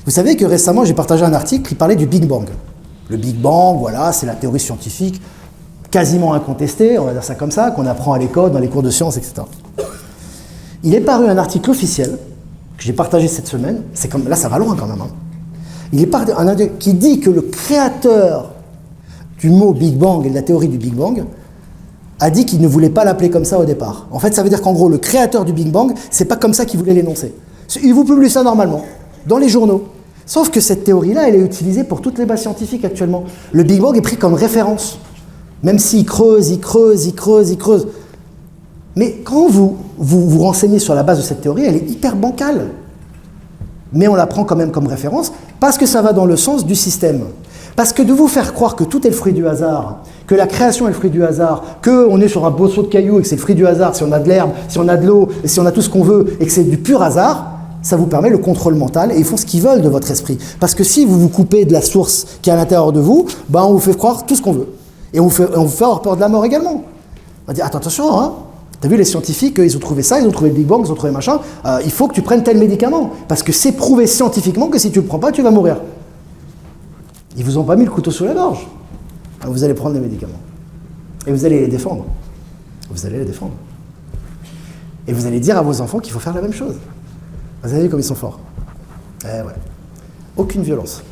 Vous savez que récemment, j'ai partagé un article qui parlait du Big Bang. Le Big Bang, voilà, c'est la théorie scientifique quasiment incontestée, on va dire ça comme ça, qu'on apprend à l'école, dans les cours de sciences, etc. Il est paru un article officiel que j'ai partagé cette semaine. Là, ça va loin quand même. Hein. Il est paru un article qui dit que le créateur du mot Big Bang et de la théorie du Big Bang a dit qu'il ne voulait pas l'appeler comme ça au départ. En fait, ça veut dire qu'en gros, le créateur du Big Bang, c'est pas comme ça qu'il voulait l'énoncer. Il vous publie ça normalement, dans les journaux. Sauf que cette théorie-là, elle est utilisée pour toutes les bases scientifiques actuellement. Le Big Bang est pris comme référence. Même s'il creuse. Mais quand vous renseignez sur la base de cette théorie, elle est hyper bancale. Mais on la prend quand même comme référence parce que ça va dans le sens du système. Parce que de vous faire croire que tout est le fruit du hasard, que la création est le fruit du hasard, qu'on est sur un beau saut de cailloux et que c'est le fruit du hasard, si on a de l'herbe, si on a de l'eau, et si on a tout ce qu'on veut, et que c'est du pur hasard, ça vous permet le contrôle mental et ils font ce qu'ils veulent de votre esprit. Parce que si vous vous coupez de la source qui est à l'intérieur de vous, ben on vous fait croire tout ce qu'on veut. Et on vous fait avoir peur de la mort également. On va dire, attention, hein, t'as vu les scientifiques, ils ont trouvé ça, ils ont trouvé le Big Bang, ils ont trouvé machin, il faut que tu prennes tel médicament. Parce que c'est prouvé scientifiquement que si tu ne le prends pas, tu vas mourir. Ils vous ont pas mis le couteau sous la gorge. Alors vous allez prendre des médicaments. Et vous allez les défendre. Vous allez les défendre. Et vous allez dire à vos enfants qu'il faut faire la même chose. Vous avez vu comme ils sont forts. Eh ouais. Aucune violence.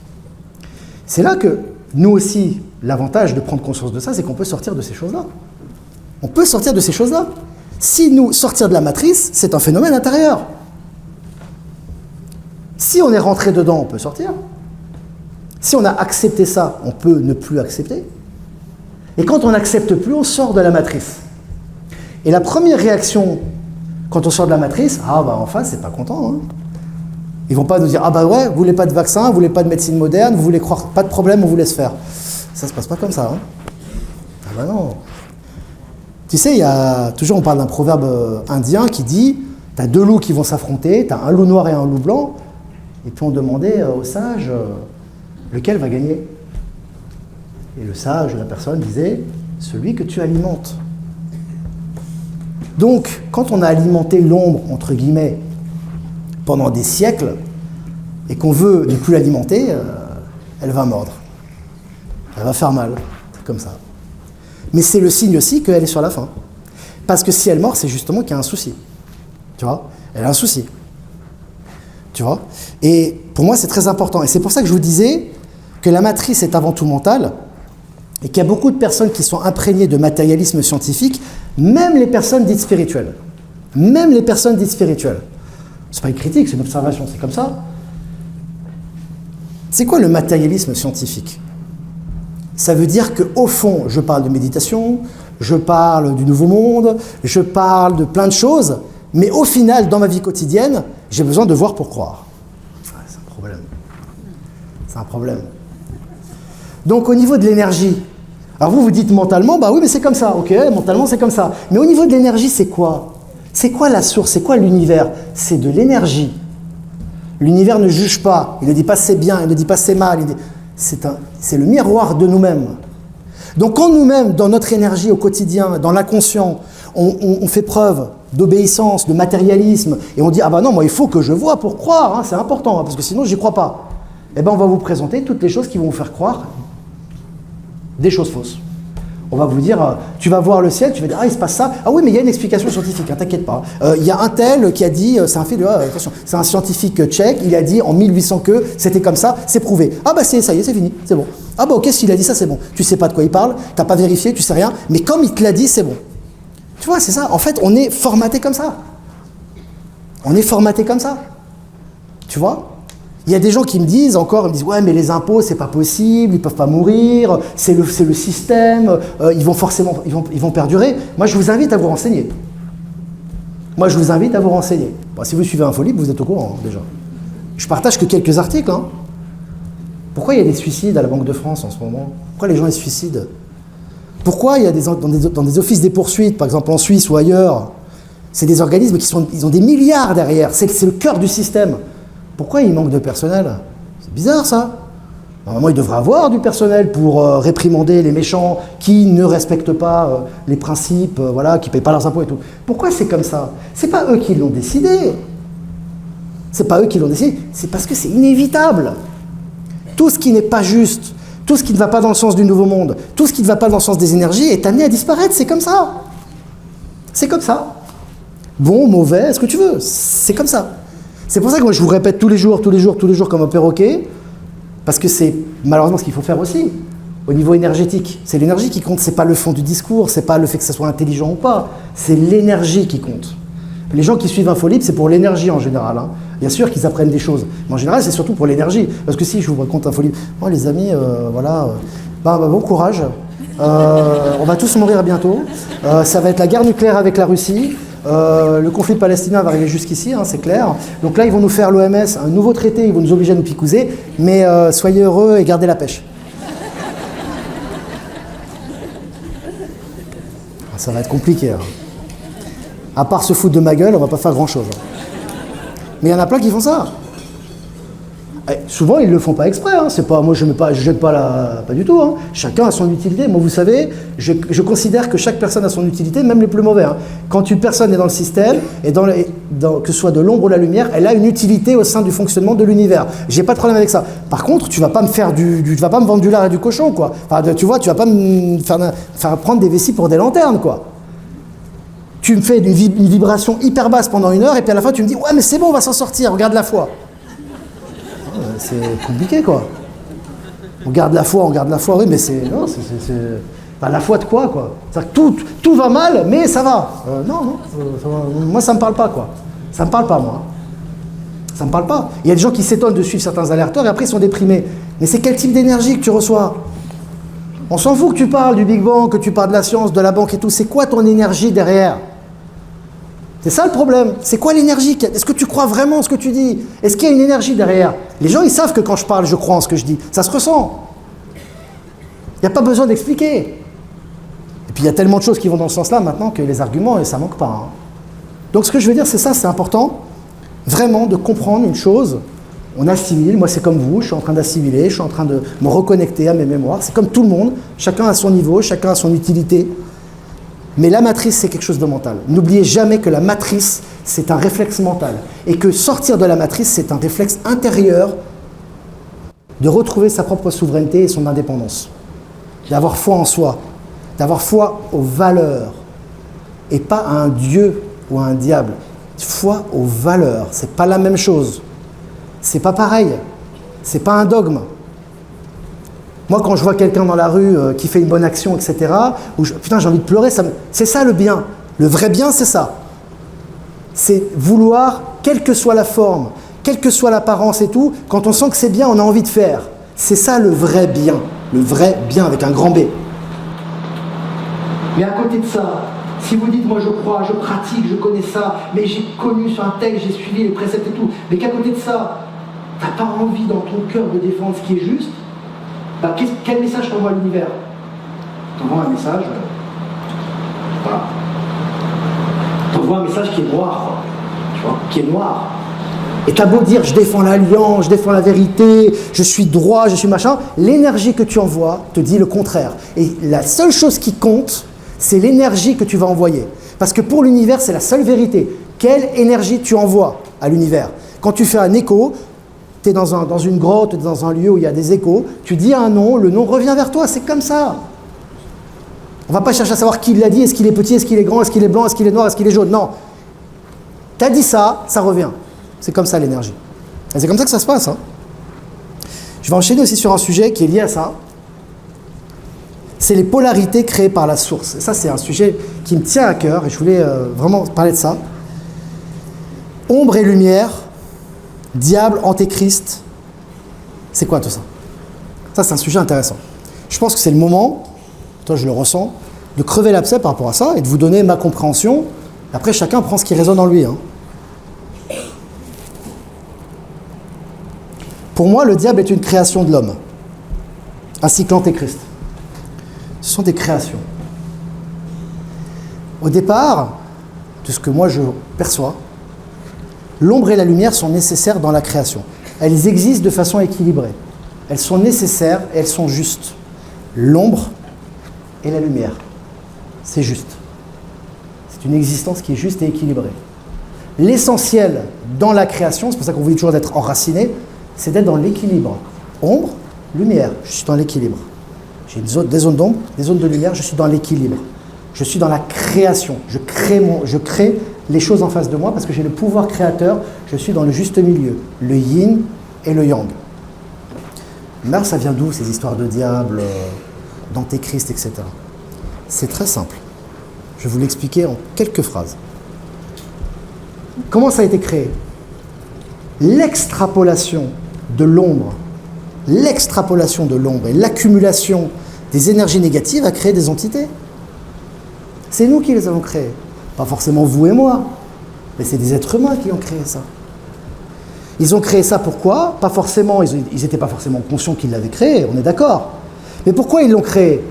C'est là que, nous aussi, l'avantage de prendre conscience de ça, c'est qu'on peut sortir de ces choses-là. On peut sortir de ces choses-là. Si nous, sortir de la matrice, c'est un phénomène intérieur. Si on est rentré dedans, on peut sortir. Si on a accepté ça, on peut ne plus accepter. Et quand on n'accepte plus, on sort de la matrice. Et la première réaction, quand on sort de la matrice, ah bah en face, c'est pas content. Hein. Ils vont pas nous dire, ah bah ouais, vous voulez pas de vaccin, vous voulez pas de médecine moderne, vous voulez croire, pas de problème, on vous laisse faire. Ça se passe pas comme ça. Hein. Ah bah non. Tu sais, toujours on parle d'un proverbe indien qui dit, t'as deux loups qui vont s'affronter, t'as un loup noir et un loup blanc, et puis on demandait au sage, lequel va gagner? Et le sage, la personne disait, celui que tu alimentes. Donc, quand on a alimenté l'ombre, entre guillemets, pendant des siècles, et qu'on veut ne plus l'alimenter, elle va mordre. Elle va faire mal, c'est comme ça. Mais c'est le signe aussi qu'elle est sur la fin. Parce que si elle mord, c'est justement qu'il y a un souci. Tu vois? Elle a un souci. Tu vois? Et pour moi, c'est très important. Et c'est pour ça que je vous disais que la matrice est avant tout mentale, et qu'il y a beaucoup de personnes qui sont imprégnées de matérialisme scientifique, même les personnes dites spirituelles. Même les personnes dites spirituelles. C'est pas une critique, c'est une observation, c'est comme ça. C'est quoi le matérialisme scientifique? Ça veut dire qu'au fond, je parle de méditation, je parle du nouveau monde, je parle de plein de choses, mais au final, dans ma vie quotidienne, j'ai besoin de voir pour croire. Ah, c'est un problème. C'est un problème. Donc au niveau de l'énergie, alors vous dites mentalement, bah oui mais c'est comme ça, ok, mentalement c'est comme ça. Mais au niveau de l'énergie, c'est quoi? C'est quoi la source? C'est quoi l'univers? C'est de l'énergie. L'univers ne juge pas, il ne dit pas c'est bien, il ne dit pas c'est mal, c'est le miroir de nous-mêmes. Donc quand nous-mêmes, dans notre énergie au quotidien, dans l'inconscient, on fait preuve d'obéissance, de matérialisme, et on dit, ah bah non, moi il faut que je vois pour croire, hein, c'est important, hein, parce que sinon j'y crois pas. Eh bien on va vous présenter toutes les choses qui vont vous faire croire des choses fausses. On va vous dire, tu vas voir le ciel, tu vas dire, ah il se passe ça, ah oui mais il y a une explication scientifique, hein, t'inquiète pas. Il y a un tel qui a dit, attention, c'est un scientifique tchèque, il a dit en 1800 que c'était comme ça, c'est prouvé. Ah bah ça y est, c'est fini, c'est bon. Ah bah ok, s'il a dit ça, c'est bon. Tu sais pas de quoi il parle, t'as pas vérifié, tu sais rien, mais comme il te l'a dit, c'est bon. Tu vois, c'est ça. En fait, on est formaté comme ça. On est formaté comme ça. Tu vois? Il y a des gens qui me disent encore, ils me disent ouais mais les impôts c'est pas possible, ils peuvent pas mourir, c'est le système, ils vont forcément, ils vont perdurer. Moi je vous invite à vous renseigner. Bon, si vous suivez InfoLibre, vous êtes au courant hein, déjà. Je partage que quelques articles. Hein. Pourquoi il y a des suicides à la Banque de France en ce moment? Pourquoi les gens ils se suicident? Pourquoi il y a dans des offices des poursuites, par exemple en Suisse ou ailleurs, c'est des organismes ils ont des milliards derrière, c'est le cœur du système. Pourquoi il manque de personnel? C'est bizarre ça. Normalement, il devrait avoir du personnel pour réprimander les méchants qui ne respectent pas les principes, voilà, qui ne payent pas leurs impôts et tout. Pourquoi c'est comme ça? C'est pas eux qui l'ont décidé. C'est pas eux qui l'ont décidé, c'est parce que c'est inévitable. Tout ce qui n'est pas juste, tout ce qui ne va pas dans le sens du nouveau monde, tout ce qui ne va pas dans le sens des énergies est amené à disparaître, c'est comme ça. C'est comme ça. Bon, mauvais, ce que tu veux, c'est comme ça. C'est pour ça que moi je vous répète tous les jours comme un perroquet, parce que c'est malheureusement ce qu'il faut faire aussi, au niveau énergétique. C'est l'énergie qui compte, c'est pas le fond du discours, c'est pas le fait que ça soit intelligent ou pas, c'est l'énergie qui compte. Les gens qui suivent InfoLibre, c'est pour l'énergie en général. Hein. Bien sûr qu'ils apprennent des choses, mais en général c'est surtout pour l'énergie. Parce que si je vous raconte InfoLibre, moi les amis, bon courage, on va tous mourir bientôt, ça va être la guerre nucléaire avec la Russie. Le conflit palestinien va arriver jusqu'ici, hein, c'est clair. Donc là, ils vont nous faire l'OMS, un nouveau traité, ils vont nous obliger à nous picouser, mais soyez heureux et gardez la pêche. Ça va être compliqué. Hein. À part se foutre de ma gueule, on va pas faire grand-chose. Hein. Mais il y en a plein qui font ça. Et souvent, ils ne le font pas exprès. Hein. C'est pas, moi, je ne jette pas pas du tout. Hein. Chacun a son utilité. Moi, vous savez, je considère que chaque personne a son utilité, même les plus mauvais. Hein. Quand une personne est dans le système, et que ce soit de l'ombre ou de la lumière, elle a une utilité au sein du fonctionnement de l'univers. J'ai pas de problème avec ça. Par contre, tu vas pas me faire tu vas pas me vendre du lard et du cochon, quoi. Enfin, tu vois, tu vas pas me faire prendre des vessies pour des lanternes, quoi. Tu me fais une vibration hyper basse pendant 1 heure, et puis à la fin, tu me dis, ouais, mais c'est bon, on va s'en sortir, regarde la foi. C'est compliqué, quoi. On garde la foi, oui, mais c'est... Non, enfin, la foi de quoi, quoi? C'est-à-dire que tout va mal, mais ça va. Non, moi, ça me parle pas, quoi. Ça me parle pas, moi. Ça me parle pas. Il y a des gens qui s'étonnent de suivre certains alerteurs, et après, ils sont déprimés. Mais c'est quel type d'énergie que tu reçois? On s'en fout que tu parles du Big Bang, que tu parles de la science, de la banque et tout. C'est quoi ton énergie derrière? C'est ça le problème. C'est quoi l'énergie? Est-ce que tu crois vraiment en ce que tu dis? Est-ce qu'il y a une énergie derrière? Les gens, ils savent que quand je parle, je crois en ce que je dis. Ça se ressent. Il n'y a pas besoin d'expliquer. Et puis il y a tellement de choses qui vont dans ce sens-là maintenant que les arguments, ça ne manque pas. Hein. Donc ce que je veux dire, c'est ça, c'est important, vraiment de comprendre une chose. On assimile, moi c'est comme vous, je suis en train d'assimiler, je suis en train de me reconnecter à mes mémoires. C'est comme tout le monde, chacun a son niveau, chacun a son utilité. Mais la matrice, c'est quelque chose de mental. N'oubliez jamais que la matrice, c'est un réflexe mental. Et que sortir de la matrice, c'est un réflexe intérieur de retrouver sa propre souveraineté et son indépendance. D'avoir foi en soi, d'avoir foi aux valeurs. Et pas à un dieu ou à un diable. Foi aux valeurs, c'est pas la même chose. C'est pas pareil. C'est pas un dogme. Moi, quand je vois quelqu'un dans la rue qui fait une bonne action, etc., putain, j'ai envie de pleurer, c'est ça le bien. Le vrai bien, c'est ça. C'est vouloir, quelle que soit la forme, quelle que soit l'apparence et tout, quand on sent que c'est bien, on a envie de faire. C'est ça le vrai bien. Le vrai bien avec un grand B. Mais à côté de ça, si vous dites, moi je crois, je pratique, je connais ça, mais j'ai connu sur un texte, j'ai suivi les préceptes et tout, mais qu'à côté de ça, t'as pas envie dans ton cœur de défendre ce qui est juste, bah, quel message t'envoie l'univers? T'envoies un message, voilà. T'envoies un message qui est noir, quoi. Tu vois, qui est noir. Et t'as beau dire, je défends l'alliance, je défends la vérité, je suis droit, je suis machin, l'énergie que tu envoies te dit le contraire. Et la seule chose qui compte, c'est l'énergie que tu vas envoyer. Parce que pour l'univers, c'est la seule vérité. Quelle énergie tu envoies à l'univers? Quand tu fais un écho, tu es dans une grotte, dans un lieu où il y a des échos, tu dis un nom, le nom revient vers toi, c'est comme ça. On ne va pas chercher à savoir qui l'a dit, est-ce qu'il est petit, est-ce qu'il est grand, est-ce qu'il est blanc, est-ce qu'il est noir, est-ce qu'il est jaune, non. Tu as dit ça, ça revient. C'est comme ça l'énergie. Et c'est comme ça que ça se passe. Hein. Je vais enchaîner aussi sur un sujet qui est lié à ça. C'est les polarités créées par la source. Et ça, c'est un sujet qui me tient à cœur et je voulais vraiment parler de ça. Ombre et lumière, diable, antéchrist, c'est quoi tout ça? Ça, c'est un sujet intéressant. Je pense que c'est le moment, toi je le ressens, de crever l'abcès par rapport à ça et de vous donner ma compréhension. Après, chacun prend ce qui résonne en lui. Hein. Pour moi, le diable est une création de l'homme, ainsi que l'antéchrist. Ce sont des créations. Au départ, de ce que moi je perçois, l'ombre et la lumière sont nécessaires dans la création. Elles existent de façon équilibrée. Elles sont nécessaires et elles sont justes. L'ombre et la lumière, c'est juste. C'est une existence qui est juste et équilibrée. L'essentiel dans la création, c'est pour ça qu'on vous dit toujours d'être enraciné, c'est d'être dans l'équilibre. Ombre, lumière, je suis dans l'équilibre. J'ai des zones d'ombre, des zones de lumière, je suis dans l'équilibre. Je suis dans la création. Je crée les choses en face de moi parce que j'ai le pouvoir créateur. Je suis dans le juste milieu, le yin et le yang. Mais ça vient d'où ces histoires de diable, d'antéchrist, etc. C'est très simple. Je vais vous l'expliquer en quelques phrases. Comment ça a été créé? L'extrapolation de l'ombre et l'accumulation des énergies négatives a créé des entités. C'est nous qui les avons créées. Pas forcément vous et moi, mais c'est des êtres humains qui ont créé ça. Ils ont créé ça pourquoi? Pas forcément, ils n'étaient pas forcément conscients qu'ils l'avaient créé, on est d'accord. Mais pourquoi ils l'ont créé?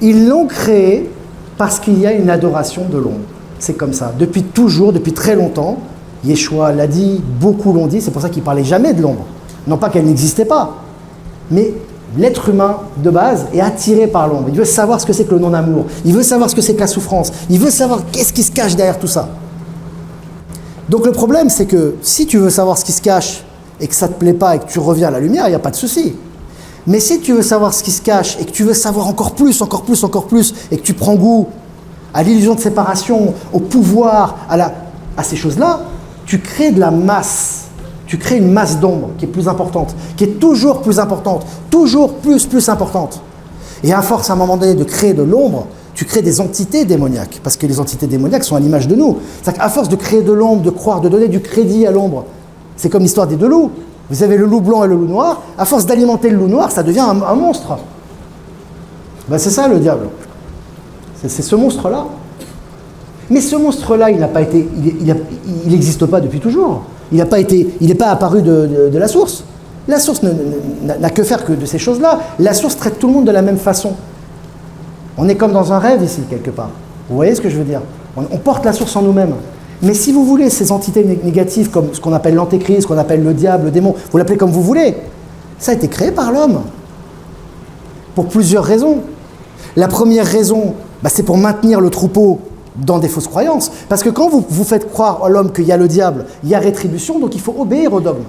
Ils l'ont créé parce qu'il y a une adoration de l'ombre. C'est comme ça. Depuis toujours, depuis très longtemps, Yeshua l'a dit, beaucoup l'ont dit, c'est pour ça qu'il ne parlait jamais de l'ombre. Non pas qu'elle n'existait pas, mais l'être humain de base est attiré par l'ombre. Il veut savoir ce que c'est que le non-amour, il veut savoir ce que c'est que la souffrance, il veut savoir qu'est-ce qui se cache derrière tout ça. Donc le problème, c'est que si tu veux savoir ce qui se cache et que ça ne te plaît pas et que tu reviens à la lumière, il n'y a pas de souci. Mais si tu veux savoir ce qui se cache et que tu veux savoir encore plus, et que tu prends goût à l'illusion de séparation, au pouvoir, à ces choses-là, tu crées de la masse. Tu crées une masse d'ombre qui est plus importante, qui est toujours plus importante, toujours plus importante. Et à force, à un moment donné, de créer de l'ombre, tu crées des entités démoniaques, parce que les entités démoniaques sont à l'image de nous. C'est-à-dire qu'à force de créer de l'ombre, de croire, de donner du crédit à l'ombre, c'est comme l'histoire des deux loups. Vous avez le loup blanc et le loup noir, à force d'alimenter le loup noir, ça devient un monstre. Ben c'est ça le diable. C'est ce monstre-là. Mais ce monstre-là, il n'a pas été, il n'existe pas depuis toujours. Il n'est pas apparu de la source. La source n'a que faire que de ces choses-là. La source traite tout le monde de la même façon. On est comme dans un rêve ici, quelque part. Vous voyez ce que je veux dire ? On porte la source en nous-mêmes. Mais si vous voulez, ces entités négatives, comme ce qu'on appelle l'antéchrist, ce qu'on appelle le diable, le démon, vous l'appelez comme vous voulez, ça a été créé par l'homme. Pour plusieurs raisons. La première raison, c'est pour maintenir le troupeau dans des fausses croyances. Parce que quand vous faites croire à l'homme qu'il y a le diable, il y a rétribution, donc il faut obéir au dogme.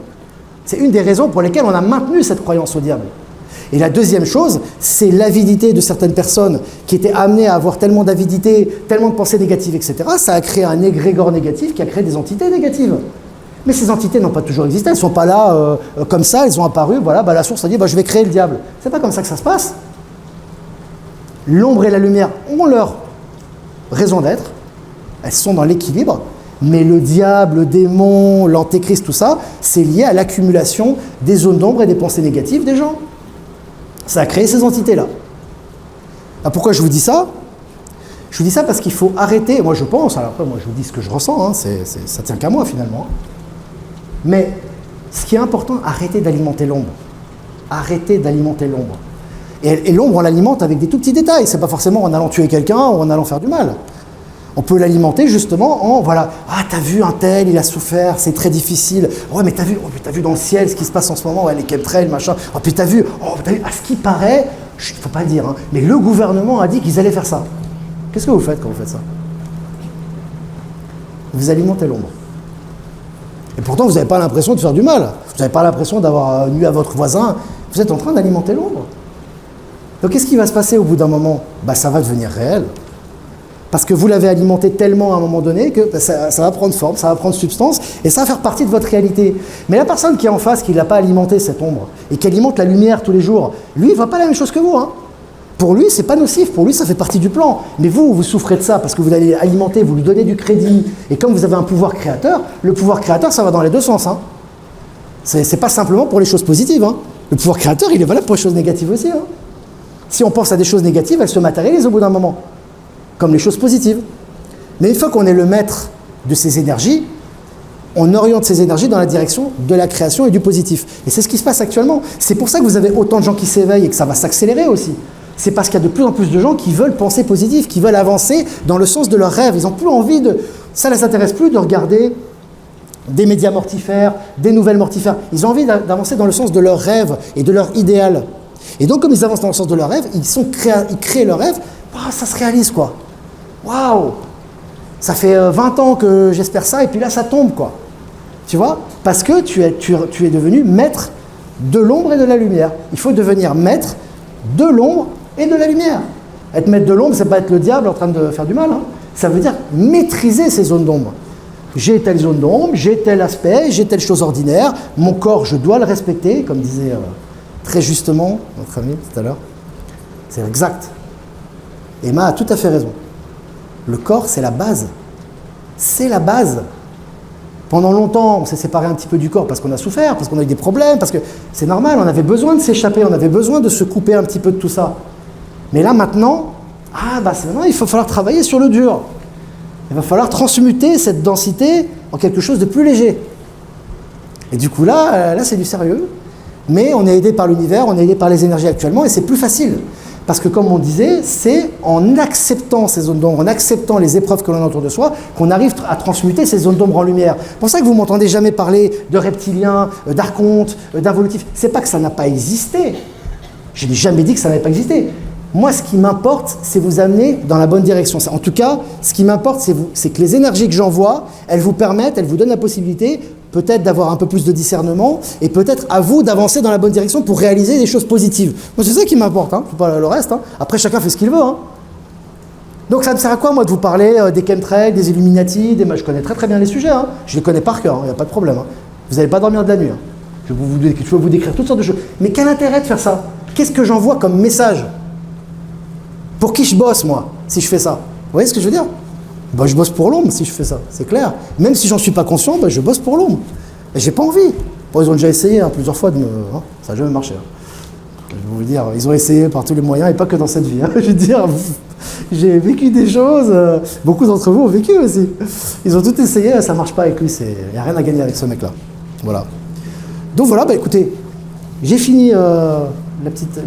C'est une des raisons pour lesquelles on a maintenu cette croyance au diable. Et la deuxième chose, c'est l'avidité de certaines personnes qui étaient amenées à avoir tellement d'avidité, tellement de pensées négatives, etc. Ça a créé un égrégore négatif qui a créé des entités négatives. Mais ces entités n'ont pas toujours existé, elles ne sont pas là comme ça, elles ont apparu, voilà, la source a dit je vais créer le diable. C'est pas comme ça que ça se passe. L'ombre et la lumière ont leur raison d'être, elles sont dans l'équilibre, mais le diable, le démon, l'antéchrist, tout ça, c'est lié à l'accumulation des zones d'ombre et des pensées négatives des gens. Ça a créé ces entités-là. Alors pourquoi je vous dis ça ? Je vous dis ça parce qu'il faut arrêter, moi je pense, alors après moi je vous dis ce que je ressens, ça tient qu'à moi finalement. Mais ce qui est important, arrêtez d'alimenter l'ombre. Arrêtez d'alimenter l'ombre. Et l'ombre, on l'alimente avec des tout petits détails. C'est pas forcément en allant tuer quelqu'un ou en allant faire du mal. On peut l'alimenter justement en, t'as vu un tel, il a souffert, c'est très difficile. Ouais, mais t'as vu dans le ciel ce qui se passe en ce moment, les chemtrails, machin. Puis t'as vu, à ce qui paraît, il faut pas le dire, mais le gouvernement a dit qu'ils allaient faire ça. Qu'est-ce que vous faites quand vous faites ça ? Vous alimentez l'ombre. Et pourtant, vous n'avez pas l'impression de faire du mal. Vous n'avez pas l'impression d'avoir nu à votre voisin. Vous êtes en train d'alimenter l'ombre. Donc qu'est-ce qui va se passer au bout d'un moment ? Ça va devenir réel. Parce que vous l'avez alimenté tellement à un moment donné que ça va prendre forme, ça va prendre substance et ça va faire partie de votre réalité. Mais la personne qui est en face, qui ne l'a pas alimenté cette ombre et qui alimente la lumière tous les jours, lui, il ne voit pas la même chose que vous. Pour lui, c'est pas nocif, pour lui, ça fait partie du plan. Mais vous souffrez de ça parce que vous allez alimenter, vous lui donnez du crédit. Et comme vous avez un pouvoir créateur, le pouvoir créateur, ça va dans les deux sens. C'est pas simplement pour les choses positives. Le pouvoir créateur, il est valable pour les choses négatives aussi. Si on pense à des choses négatives, elles se matérialisent au bout d'un moment. Comme les choses positives. Mais une fois qu'on est le maître de ces énergies, on oriente ces énergies dans la direction de la création et du positif. Et c'est ce qui se passe actuellement. C'est pour ça que vous avez autant de gens qui s'éveillent et que ça va s'accélérer aussi. C'est parce qu'il y a de plus en plus de gens qui veulent penser positif, qui veulent avancer dans le sens de leurs rêves. Ils n'ont plus envie de... Ça ne les intéresse plus de regarder des médias mortifères, des nouvelles mortifères. Ils ont envie d'avancer dans le sens de leurs rêves et de leur idéal. Et donc, comme ils avancent dans le sens de leurs rêves, ils créent leurs rêves, ça se réalise, quoi. Waouh! Ça fait 20 ans que j'espère ça, et puis là, ça tombe, quoi. Tu vois? Parce que tu es devenu maître de l'ombre et de la lumière. Il faut devenir maître de l'ombre et de la lumière. Être maître de l'ombre, c'est pas être le diable en train de faire du mal. Ça veut dire maîtriser ces zones d'ombre. J'ai telle zone d'ombre, j'ai tel aspect, j'ai telle chose ordinaire. Mon corps, je dois le respecter, comme disait très justement notre ami tout à l'heure. C'est exact. Emma a tout à fait raison. Le corps, c'est la base. C'est la base. Pendant longtemps, on s'est séparé un petit peu du corps parce qu'on a souffert, parce qu'on a eu des problèmes, parce que c'est normal, on avait besoin de s'échapper, on avait besoin de se couper un petit peu de tout ça. Mais là, maintenant, c'est maintenant, il va falloir travailler sur le dur. Il va falloir transmuter cette densité en quelque chose de plus léger. Et du coup, là c'est du sérieux. Mais on est aidé par l'univers, on est aidé par les énergies actuellement, et c'est plus facile. Parce que comme on disait, c'est en acceptant ces zones d'ombre, en acceptant les épreuves que l'on a autour de soi, qu'on arrive à transmuter ces zones d'ombre en lumière. C'est pour ça que vous m'entendez jamais parler de reptiliens, d'archontes, d'involutifs. C'est pas que ça n'a pas existé. Je n'ai jamais dit que ça n'avait pas existé. Moi, ce qui m'importe, c'est vous amener dans la bonne direction. En tout cas, ce qui m'importe, c'est que les énergies que j'envoie, elles vous permettent, elles vous donnent la possibilité, peut-être d'avoir un peu plus de discernement, et peut-être à vous d'avancer dans la bonne direction pour réaliser des choses positives. Moi, c'est ça qui m'importe, hein, pas le reste. Hein. Après, chacun fait ce qu'il veut. Hein. Donc, ça me sert à quoi, moi, de vous parler des chemtrails, des Illuminati, je connais très très bien les sujets. Hein. Je les connais par cœur, il n'y a pas de problème. Hein. Vous n'allez pas dormir de la nuit. Hein. Je peux vous décrire toutes sortes de choses. Mais quel intérêt de faire ça? Qu'est-ce que j'envoie comme message? Pour qui je bosse, moi, si je fais ça? Vous voyez ce que je veux dire? Ben, je bosse pour l'ombre si je fais ça, c'est clair. Même si j'en suis pas conscient, ben, je bosse pour l'ombre. Et j'ai pas envie. Bon, ils ont déjà essayé plusieurs fois de me... Hein, ça n'a jamais marché. Hein. Je vais vous dire, ils ont essayé par tous les moyens et pas que dans cette vie. Hein. Je veux dire, j'ai vécu des choses, beaucoup d'entre vous ont vécu aussi. Ils ont tout essayé, ça marche pas avec lui, il n'y a rien à gagner avec ce mec-là. Voilà. Donc voilà, ben, écoutez, j'ai fini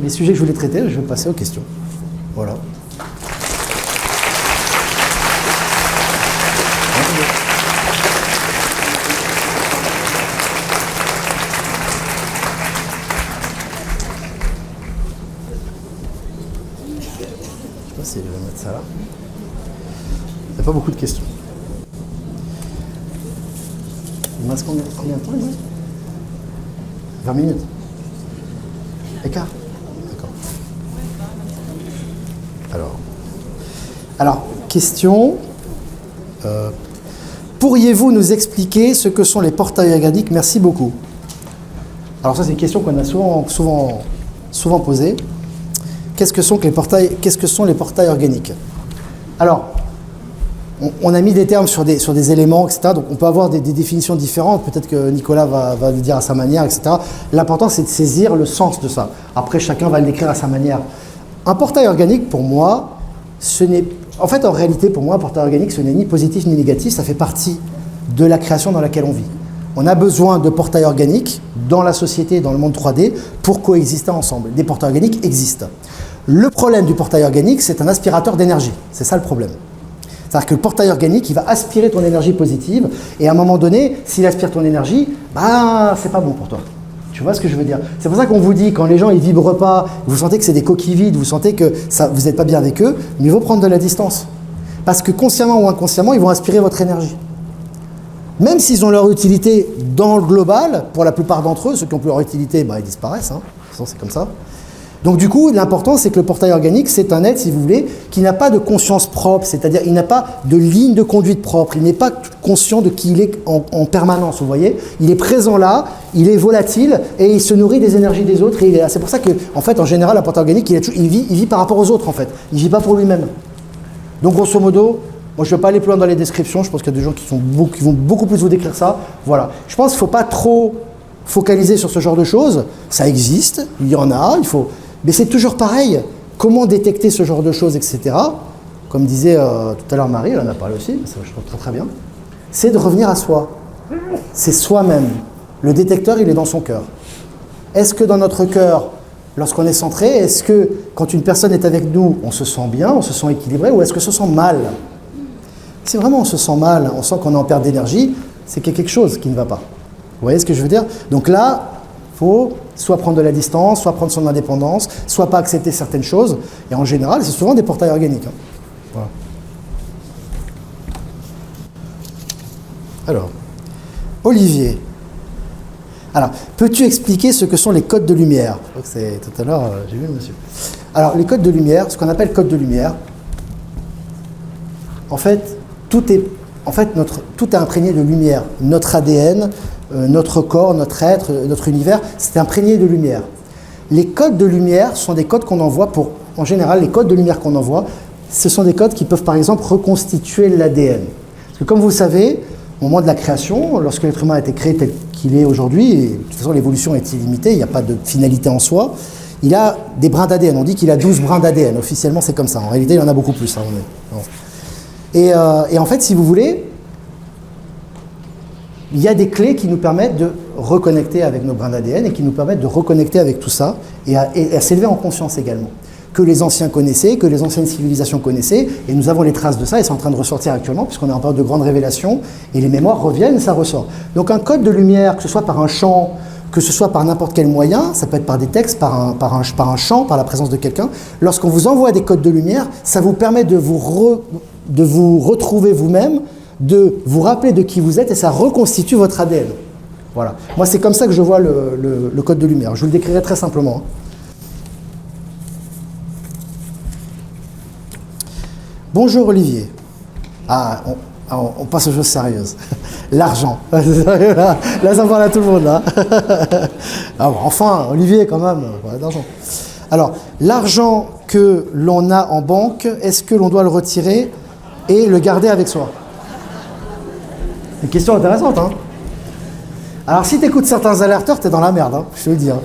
les sujets que je voulais traiter, je vais passer aux questions. Voilà. Je sais pas si je vais mettre ça là. Il n'y a pas beaucoup de questions. Il me reste combien de temps? 20 minutes. Écart. D'accord. Alors, question. Pourriez-vous nous expliquer ce que sont les portails organiques? Merci beaucoup. Alors ça, c'est une question qu'on a souvent posée. Qu'est-ce que sont les portails organiques? Alors, on a mis des termes sur des éléments, etc. Donc on peut avoir des définitions différentes. Peut-être que Nicolas va le dire à sa manière, etc. L'important, c'est de saisir le sens de ça. Après, chacun va le décrire à sa manière. Un portail organique, pour moi, en réalité, pour moi, un portail organique, ce n'est ni positif ni négatif. Ça fait partie de la création dans laquelle on vit. On a besoin de portails organiques dans la société, dans le monde 3D, pour coexister ensemble. Des portails organiques existent. Le problème du portail organique, c'est un aspirateur d'énergie. C'est ça le problème. C'est-à-dire que le portail organique, il va aspirer ton énergie positive, et à un moment donné, s'il aspire ton énergie, c'est pas bon pour toi. Tu vois ce que je veux dire? C'est pour ça qu'on vous dit, quand les gens ils vibrent pas, vous sentez que c'est des coquilles vides, vous sentez que vous n'êtes pas bien avec eux, mais il faut prendre de la distance. Parce que consciemment ou inconsciemment, ils vont aspirer votre énergie. Même s'ils ont leur utilité dans le global, pour la plupart d'entre eux, ceux qui n'ont plus leur utilité, ils disparaissent. Hein. De toute façon, c'est comme ça. Donc du coup, l'important, c'est que le portail organique, c'est un être, si vous voulez, qui n'a pas de conscience propre, c'est-à-dire il n'a pas de ligne de conduite propre, il n'est pas conscient de qui il est en permanence, vous voyez. Il est présent là, il est volatile, et il se nourrit des énergies des autres, et il est là. C'est pour ça que, en fait, en général, un portail organique, il vit par rapport aux autres, en fait. Il ne vit pas pour lui-même. Donc grosso modo, moi je ne vais pas aller plus loin dans les descriptions, je pense qu'il y a des gens qui vont beaucoup plus vous décrire ça. Voilà. Je pense qu'il ne faut pas trop focaliser sur ce genre de choses, ça existe, il y en a, mais c'est toujours pareil. Comment détecter ce genre de choses, etc. Comme disait tout à l'heure Marie, elle en a parlé aussi, ça je trouve très très bien. C'est de revenir à soi. C'est soi-même. Le détecteur, il est dans son cœur. Est-ce que dans notre cœur, lorsqu'on est centré, est-ce que quand une personne est avec nous, on se sent bien, on se sent équilibré, ou est-ce que se sent mal? Si vraiment on se sent mal, on sent qu'on est en perte d'énergie, c'est qu'il y a quelque chose qui ne va pas. Vous voyez ce que je veux dire? Donc là, il faut soit prendre de la distance, soit prendre son indépendance, soit pas accepter certaines choses. Et en général, c'est souvent des portails organiques. Hein. Voilà. Alors, Olivier. Alors, peux-tu expliquer ce que sont les codes de lumière? Je crois que c'est tout à l'heure, j'ai vu le monsieur. Alors, les codes de lumière, ce qu'on appelle codes de lumière, en fait, tout est imprégné de lumière. Notre ADN, notre corps, notre être, notre univers, c'est imprégné de lumière. Les codes de lumière sont des codes qu'on envoie en général, les codes de lumière qu'on envoie, ce sont des codes qui peuvent par exemple reconstituer l'ADN. Parce que comme vous le savez, au moment de la création, lorsque l'être humain a été créé tel qu'il est aujourd'hui, et de toute façon l'évolution est illimitée, il n'y a pas de finalité en soi, il a des brins d'ADN. On dit qu'il a 12 brins d'ADN, officiellement c'est comme ça. En réalité, il y en a beaucoup plus. Hein, et en fait, si vous voulez, il y a des clés qui nous permettent de reconnecter avec nos brins d'ADN et qui nous permettent de reconnecter avec tout ça et à s'élever en conscience également. que les anciens connaissaient, que les anciennes civilisations connaissaient, et nous avons les traces de ça, et c'est en train de ressortir actuellement, puisqu'on est en période de grande révélation, et les mémoires reviennent, et ça ressort. Donc un code de lumière, que ce soit par un chant, que ce soit par n'importe quel moyen, ça peut être par des textes, par un chant, par la présence de quelqu'un, lorsqu'on vous envoie des codes de lumière, ça vous permet de vous retrouver vous-même, de vous rappeler de qui vous êtes, et ça reconstitue votre ADN. Voilà. Moi, c'est comme ça que je vois le code de lumière. Je vous le décrirai très simplement. Bonjour Olivier. On passe aux choses sérieuses. L'argent. Là, ça parle à tout le monde. Là. Enfin, Olivier, quand même, voilà, d'argent. Alors, l'argent que l'on a en banque, est-ce que l'on doit le retirer et le garder avec soi? Une question intéressante, hein. Alors, si tu écoutes certains alerteurs, tu es dans la merde, hein, je te le dis. Hein.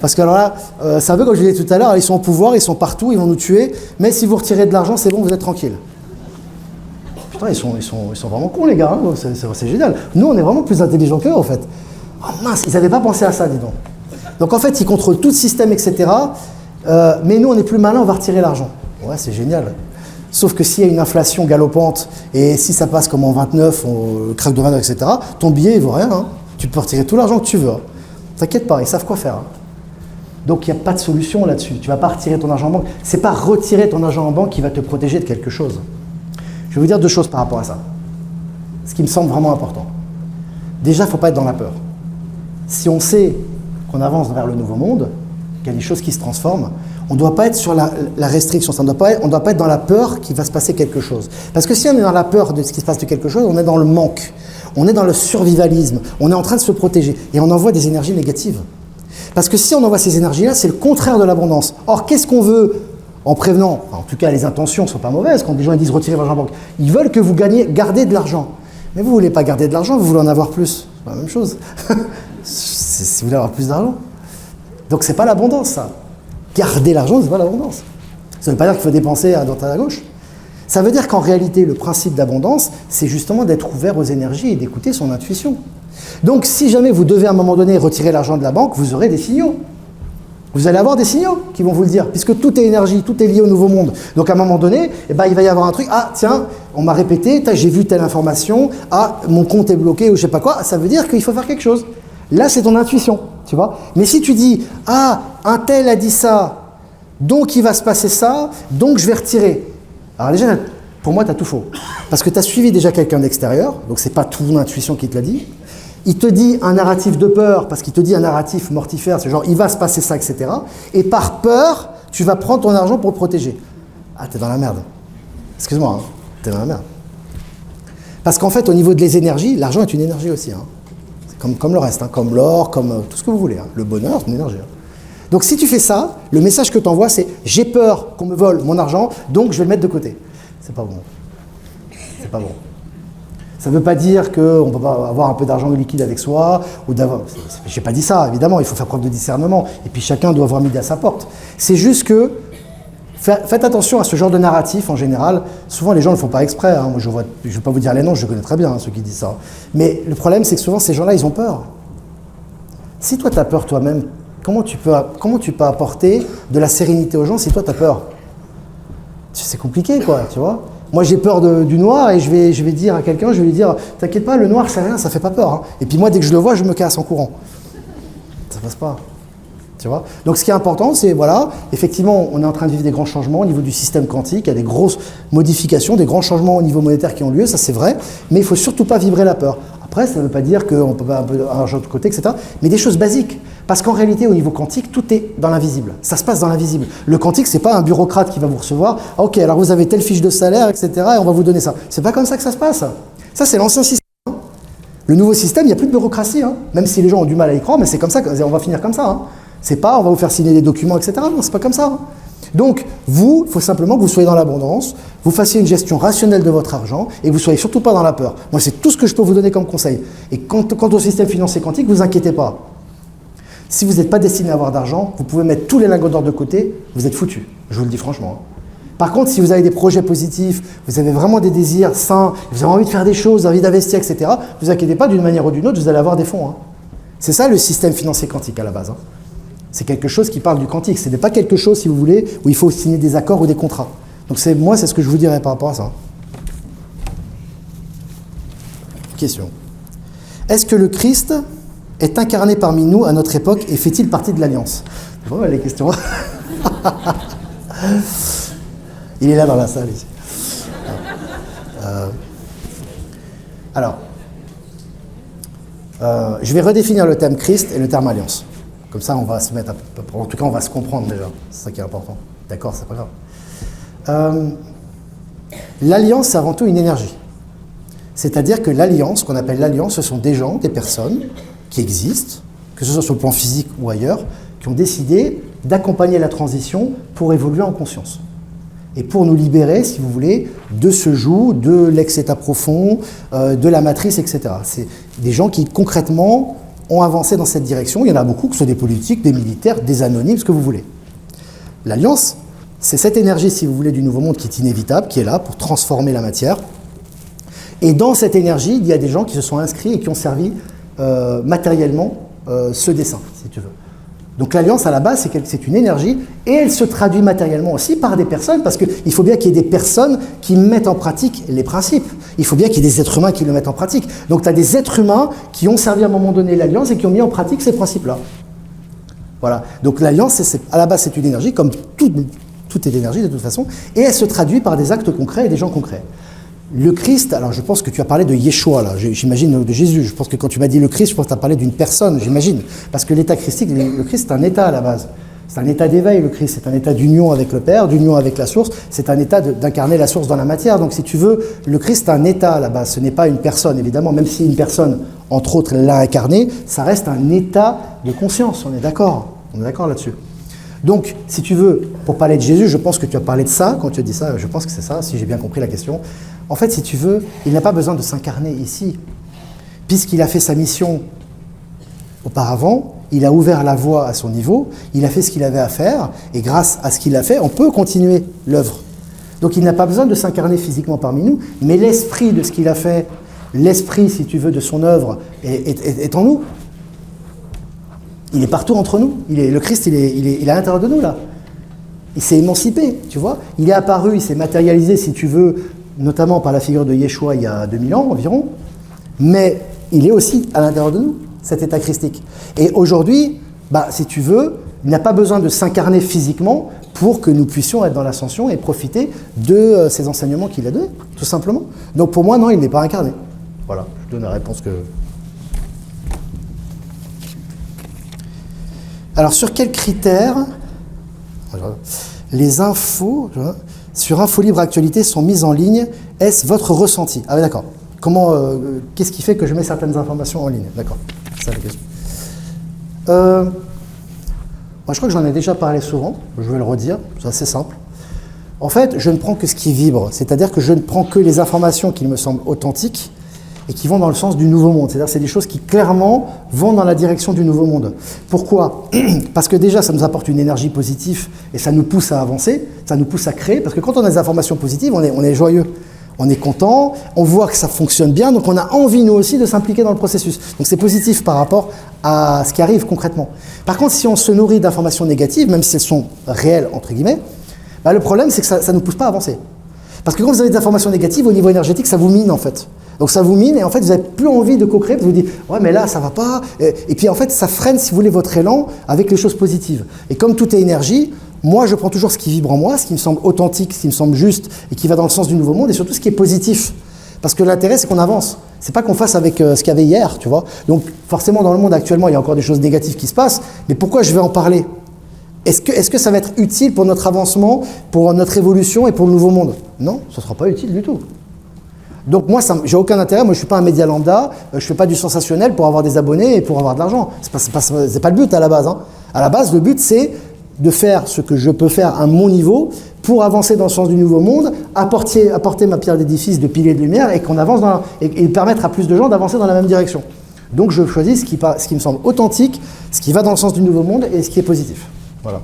Parce que alors là, c'est un peu comme je disais tout à l'heure, ils sont au pouvoir, ils sont partout, ils vont nous tuer, mais si vous retirez de l'argent, c'est bon, vous êtes tranquille. Putain, ils sont vraiment cons, les gars, hein, c'est génial. Nous, on est vraiment plus intelligents qu'eux, en fait. Oh mince, ils n'avaient pas pensé à ça, dis donc. Donc en fait, ils contrôlent tout le système, etc. Mais nous, on est plus malins, on va retirer l'argent. Ouais, c'est génial. Sauf que s'il y a une inflation galopante, et si ça passe comme en 29, le crack de 29, etc., ton billet, il vaut rien. Hein. Tu peux retirer tout l'argent que tu veux. Hein. T'inquiète pas, ils savent quoi faire. Hein. Donc il n'y a pas de solution là-dessus. Tu ne vas pas retirer ton argent en banque. Ce n'est pas retirer ton argent en banque qui va te protéger de quelque chose. Je vais vous dire deux choses par rapport à ça. Ce qui me semble vraiment important. Déjà, il ne faut pas être dans la peur. Si on sait qu'on avance vers le nouveau monde, qu'il y a des choses qui se transforment, on ne doit pas être sur la restriction. On ne doit pas être dans la peur qu'il va se passer quelque chose. Parce que si on est dans la peur de ce qui se passe de quelque chose, on est dans le manque. On est dans le survivalisme. On est en train de se protéger. Et on envoie des énergies négatives. Parce que si on envoie ces énergies-là, c'est le contraire de l'abondance. Or, qu'est-ce qu'on veut en prévenant? Enfin, en tout cas, les intentions ne sont pas mauvaises. Quand des gens disent retirer votre argent en banque, ils veulent que vous gardez de l'argent. Mais vous ne voulez pas garder de l'argent, vous voulez en avoir plus. C'est la même chose. Si vous voulez avoir plus d'argent. Donc, ce n'est pas l'abondance, ça. Garder l'argent, ce n'est pas l'abondance. Ça ne veut pas dire qu'il faut dépenser à droite à gauche. Ça veut dire qu'en réalité, le principe d'abondance, c'est justement d'être ouvert aux énergies et d'écouter son intuition. Donc, si jamais vous devez à un moment donné retirer l'argent de la banque, vous aurez des signaux. Vous allez avoir des signaux qui vont vous le dire, puisque tout est énergie, tout est lié au nouveau monde. Donc, à un moment donné, il va y avoir un truc. Ah, tiens, on m'a répété, j'ai vu telle information. Ah, mon compte est bloqué ou je sais pas quoi. Ça veut dire qu'il faut faire quelque chose. Là, c'est ton intuition, tu vois. Mais si tu dis, ah, un tel a dit ça, donc il va se passer ça, donc je vais retirer. Alors déjà, pour moi, tu as tout faux. Parce que tu as suivi déjà quelqu'un d'extérieur, donc c'est pas ton intuition qui te l'a dit. Il te dit un narratif de peur, parce qu'il te dit un narratif mortifère, c'est genre il va se passer ça, etc. Et par peur, tu vas prendre ton argent pour le protéger. Ah, t'es dans la merde. Excuse-moi, hein, t'es dans la merde. Parce qu'en fait, au niveau des énergies, l'argent est une énergie aussi. Hein. C'est comme le reste, hein, comme l'or, comme tout ce que vous voulez. Hein. Le bonheur, c'est une énergie. Hein. Donc si tu fais ça, le message que tu envoies, c'est « j'ai peur qu'on me vole mon argent, donc je vais le mettre de côté ». C'est pas bon. C'est pas bon. Ça ne veut pas dire qu'on ne peut pas avoir un peu d'argent liquide avec soi, ou d'avoir... Je n'ai pas dit ça, évidemment, il faut faire preuve de discernement, et puis chacun doit avoir midi à sa porte. C'est juste que, faites attention à ce genre de narratif en général. Souvent, les gens ne le font pas exprès. Hein. Moi, je ne vais pas vous dire les noms, je connais très bien hein, ceux qui disent ça. Mais le problème, c'est que souvent, ces gens-là, ils ont peur. Si toi, tu as peur toi-même, comment tu peux apporter de la sérénité aux gens si toi, tu as peur? C'est compliqué, quoi, tu vois. Moi, j'ai peur du noir et je vais dire à quelqu'un, je vais lui dire « T'inquiète pas, le noir, c'est rien, ça fait pas peur. Hein. » Et puis moi, dès que je le vois, je me casse en courant. Ça passe pas. Tu vois. Donc, ce qui est important, c'est, voilà, effectivement, on est en train de vivre des grands changements au niveau du système quantique. Il y a des grosses modifications, des grands changements au niveau monétaire qui ont lieu, ça c'est vrai. Mais il ne faut surtout pas vibrer la peur. Après, ça ne veut pas dire qu'on ne peut pas un peu argent de côté, etc. Mais des choses basiques. Parce qu'en réalité, au niveau quantique, tout est dans l'invisible. Ça se passe dans l'invisible. Le quantique, c'est pas un bureaucrate qui va vous recevoir. Ah, ok, alors vous avez telle fiche de salaire, etc. Et on va vous donner ça. C'est pas comme ça que ça se passe. Ça, c'est l'ancien système. Le nouveau système, il n'y a plus de bureaucratie. Hein. Même si les gens ont du mal à y croire, mais c'est comme ça qu'on va finir comme ça. Hein. C'est pas, on va vous faire signer des documents, etc. Non, c'est pas comme ça. Hein. Donc, il faut simplement que vous soyez dans l'abondance, vous fassiez une gestion rationnelle de votre argent et que vous ne soyez surtout pas dans la peur. Moi, c'est tout ce que je peux vous donner comme conseil. Et quant au système financier quantique, ne vous inquiétez pas. Si vous n'êtes pas destiné à avoir d'argent, vous pouvez mettre tous les lingots d'or de côté, vous êtes foutu. Je vous le dis franchement. Par contre, si vous avez des projets positifs, vous avez vraiment des désirs sains, vous avez envie de faire des choses, vous avez envie d'investir, etc., ne vous inquiétez pas, d'une manière ou d'une autre, vous allez avoir des fonds. Hein. C'est ça le système financier quantique à la base. Hein. C'est quelque chose qui parle du quantique. Ce n'est pas quelque chose, si vous voulez, où il faut signer des accords ou des contrats. Donc moi, c'est ce que je vous dirais par rapport à ça. Question. Est-ce que le Christ est incarné parmi nous à notre époque et fait-il partie de l'Alliance? C'est pas mal les questions. Il est là dans la salle ici. Alors, je vais redéfinir le terme Christ et le terme Alliance. Comme ça, on va se mettre en tout cas, on va se comprendre déjà. C'est ça qui est important. D'accord, c'est pas grave. L'Alliance, c'est avant tout une énergie. C'est-à-dire que l'Alliance, ce qu'on appelle l'Alliance, ce sont des gens, des personnes qui existent, que ce soit sur le plan physique ou ailleurs, qui ont décidé d'accompagner la transition pour évoluer en conscience. Et pour nous libérer, si vous voulez, de ce joug, de l'ex-état profond, de la matrice, etc. C'est des gens qui, concrètement, ont avancé dans cette direction. Il y en a beaucoup, que ce soit des politiques, des militaires, des anonymes, ce que vous voulez. L'Alliance, c'est cette énergie, si vous voulez, du nouveau monde qui est inévitable, qui est là pour transformer la matière. Et dans cette énergie, il y a des gens qui se sont inscrits et qui ont servi matériellement ce dessin, si tu veux. Donc l'Alliance, à la base, c'est une énergie, et elle se traduit matériellement aussi par des personnes, parce qu'il faut bien qu'il y ait des personnes qui mettent en pratique les principes. Il faut bien qu'il y ait des êtres humains qui le mettent en pratique. Donc tu as des êtres humains qui ont servi à un moment donné l'Alliance et qui ont mis en pratique ces principes-là. Voilà. Donc l'Alliance, à la base, c'est une énergie, comme toute est énergie de toute façon, et elle se traduit par des actes concrets et des gens concrets. Le Christ, alors je pense que tu as parlé de Yeshua, là, j'imagine de Jésus. Je pense que quand tu m'as dit le Christ, je pense que tu as parlé d'une personne, j'imagine. Parce que l'état christique, le Christ, c'est un état à la base. C'est un état d'éveil, le Christ. C'est un état d'union avec le Père, d'union avec la source. C'est un état d'incarner la source dans la matière. Donc si tu veux, le Christ, c'est un état à la base. Ce n'est pas une personne, évidemment. Même si une personne, entre autres, l'a incarné, ça reste un état de conscience. On est d'accord. On est d'accord là-dessus. Donc, si tu veux, pour parler de Jésus, je pense que tu as parlé de ça. Quand tu as dit ça, je pense que c'est ça, si j'ai bien compris la question. En fait, si tu veux, il n'a pas besoin de s'incarner ici. Puisqu'il a fait sa mission auparavant, il a ouvert la voie à son niveau, il a fait ce qu'il avait à faire, et grâce à ce qu'il a fait, on peut continuer l'œuvre. Donc, il n'a pas besoin de s'incarner physiquement parmi nous, mais l'esprit de ce qu'il a fait, l'esprit, si tu veux, de son œuvre est en nous. Il est partout entre nous. Le Christ, il est à l'intérieur de nous, là. Il s'est émancipé, tu vois. Il est apparu, il s'est matérialisé, si tu veux, notamment par la figure de Yeshua il y a 2000 ans environ. Mais il est aussi à l'intérieur de nous, cet état christique. Et aujourd'hui, si tu veux, il n'a pas besoin de s'incarner physiquement pour que nous puissions être dans l'ascension et profiter de ces enseignements qu'il a donnés, tout simplement. Donc pour moi, non, il n'est pas incarné. Voilà, je donne la réponse que... Alors, sur quels critères les infos sur Info Libre Actualité sont mises en ligne? Est-ce votre ressenti? Ah oui, d'accord. Qu'est-ce qui fait que je mets certaines informations en ligne? D'accord, c'est ça la question. Moi, je crois que j'en ai déjà parlé souvent, je vais le redire, c'est assez simple. En fait, je ne prends que ce qui vibre, c'est-à-dire que je ne prends que les informations qui me semblent authentiques et qui vont dans le sens du nouveau monde. C'est-à-dire que c'est des choses qui, clairement, vont dans la direction du nouveau monde. Pourquoi? Parce que déjà, ça nous apporte une énergie positive et ça nous pousse à avancer, ça nous pousse à créer, parce que quand on a des informations positives, on est joyeux, on est content, on voit que ça fonctionne bien, donc on a envie, nous aussi, de s'impliquer dans le processus. Donc c'est positif par rapport à ce qui arrive concrètement. Par contre, si on se nourrit d'informations négatives, même si elles sont réelles, entre guillemets, le problème, c'est que ça ne nous pousse pas à avancer. Parce que quand vous avez des informations négatives, au niveau énergétique, ça vous mine, en fait. Donc ça vous mine et en fait vous n'avez plus envie de co-créer, vous vous dites ouais mais là ça va pas, et puis en fait ça freine si vous voulez votre élan avec les choses positives. Et comme tout est énergie, moi je prends toujours ce qui vibre en moi, ce qui me semble authentique, ce qui me semble juste et qui va dans le sens du nouveau monde, et surtout ce qui est positif. Parce que l'intérêt c'est qu'on avance, c'est pas qu'on fasse avec ce qu'il y avait hier, tu vois. Donc forcément dans le monde actuellement il y a encore des choses négatives qui se passent, mais pourquoi je vais en parler? Est-ce que ça va être utile pour notre avancement, pour notre évolution et pour le nouveau monde? Non, ça ne sera pas utile du tout. Donc moi, j'ai aucun intérêt, moi je ne suis pas un média lambda, je ne fais pas du sensationnel pour avoir des abonnés et pour avoir de l'argent. C'est pas le but à la base. Hein. À la base, le but c'est de faire ce que je peux faire à mon niveau pour avancer dans le sens du nouveau monde, apporter ma pierre d'édifice de pilier de lumière et qu'on avance et permettre à plus de gens d'avancer dans la même direction. Donc je choisis ce qui me semble authentique, ce qui va dans le sens du nouveau monde et ce qui est positif. Voilà.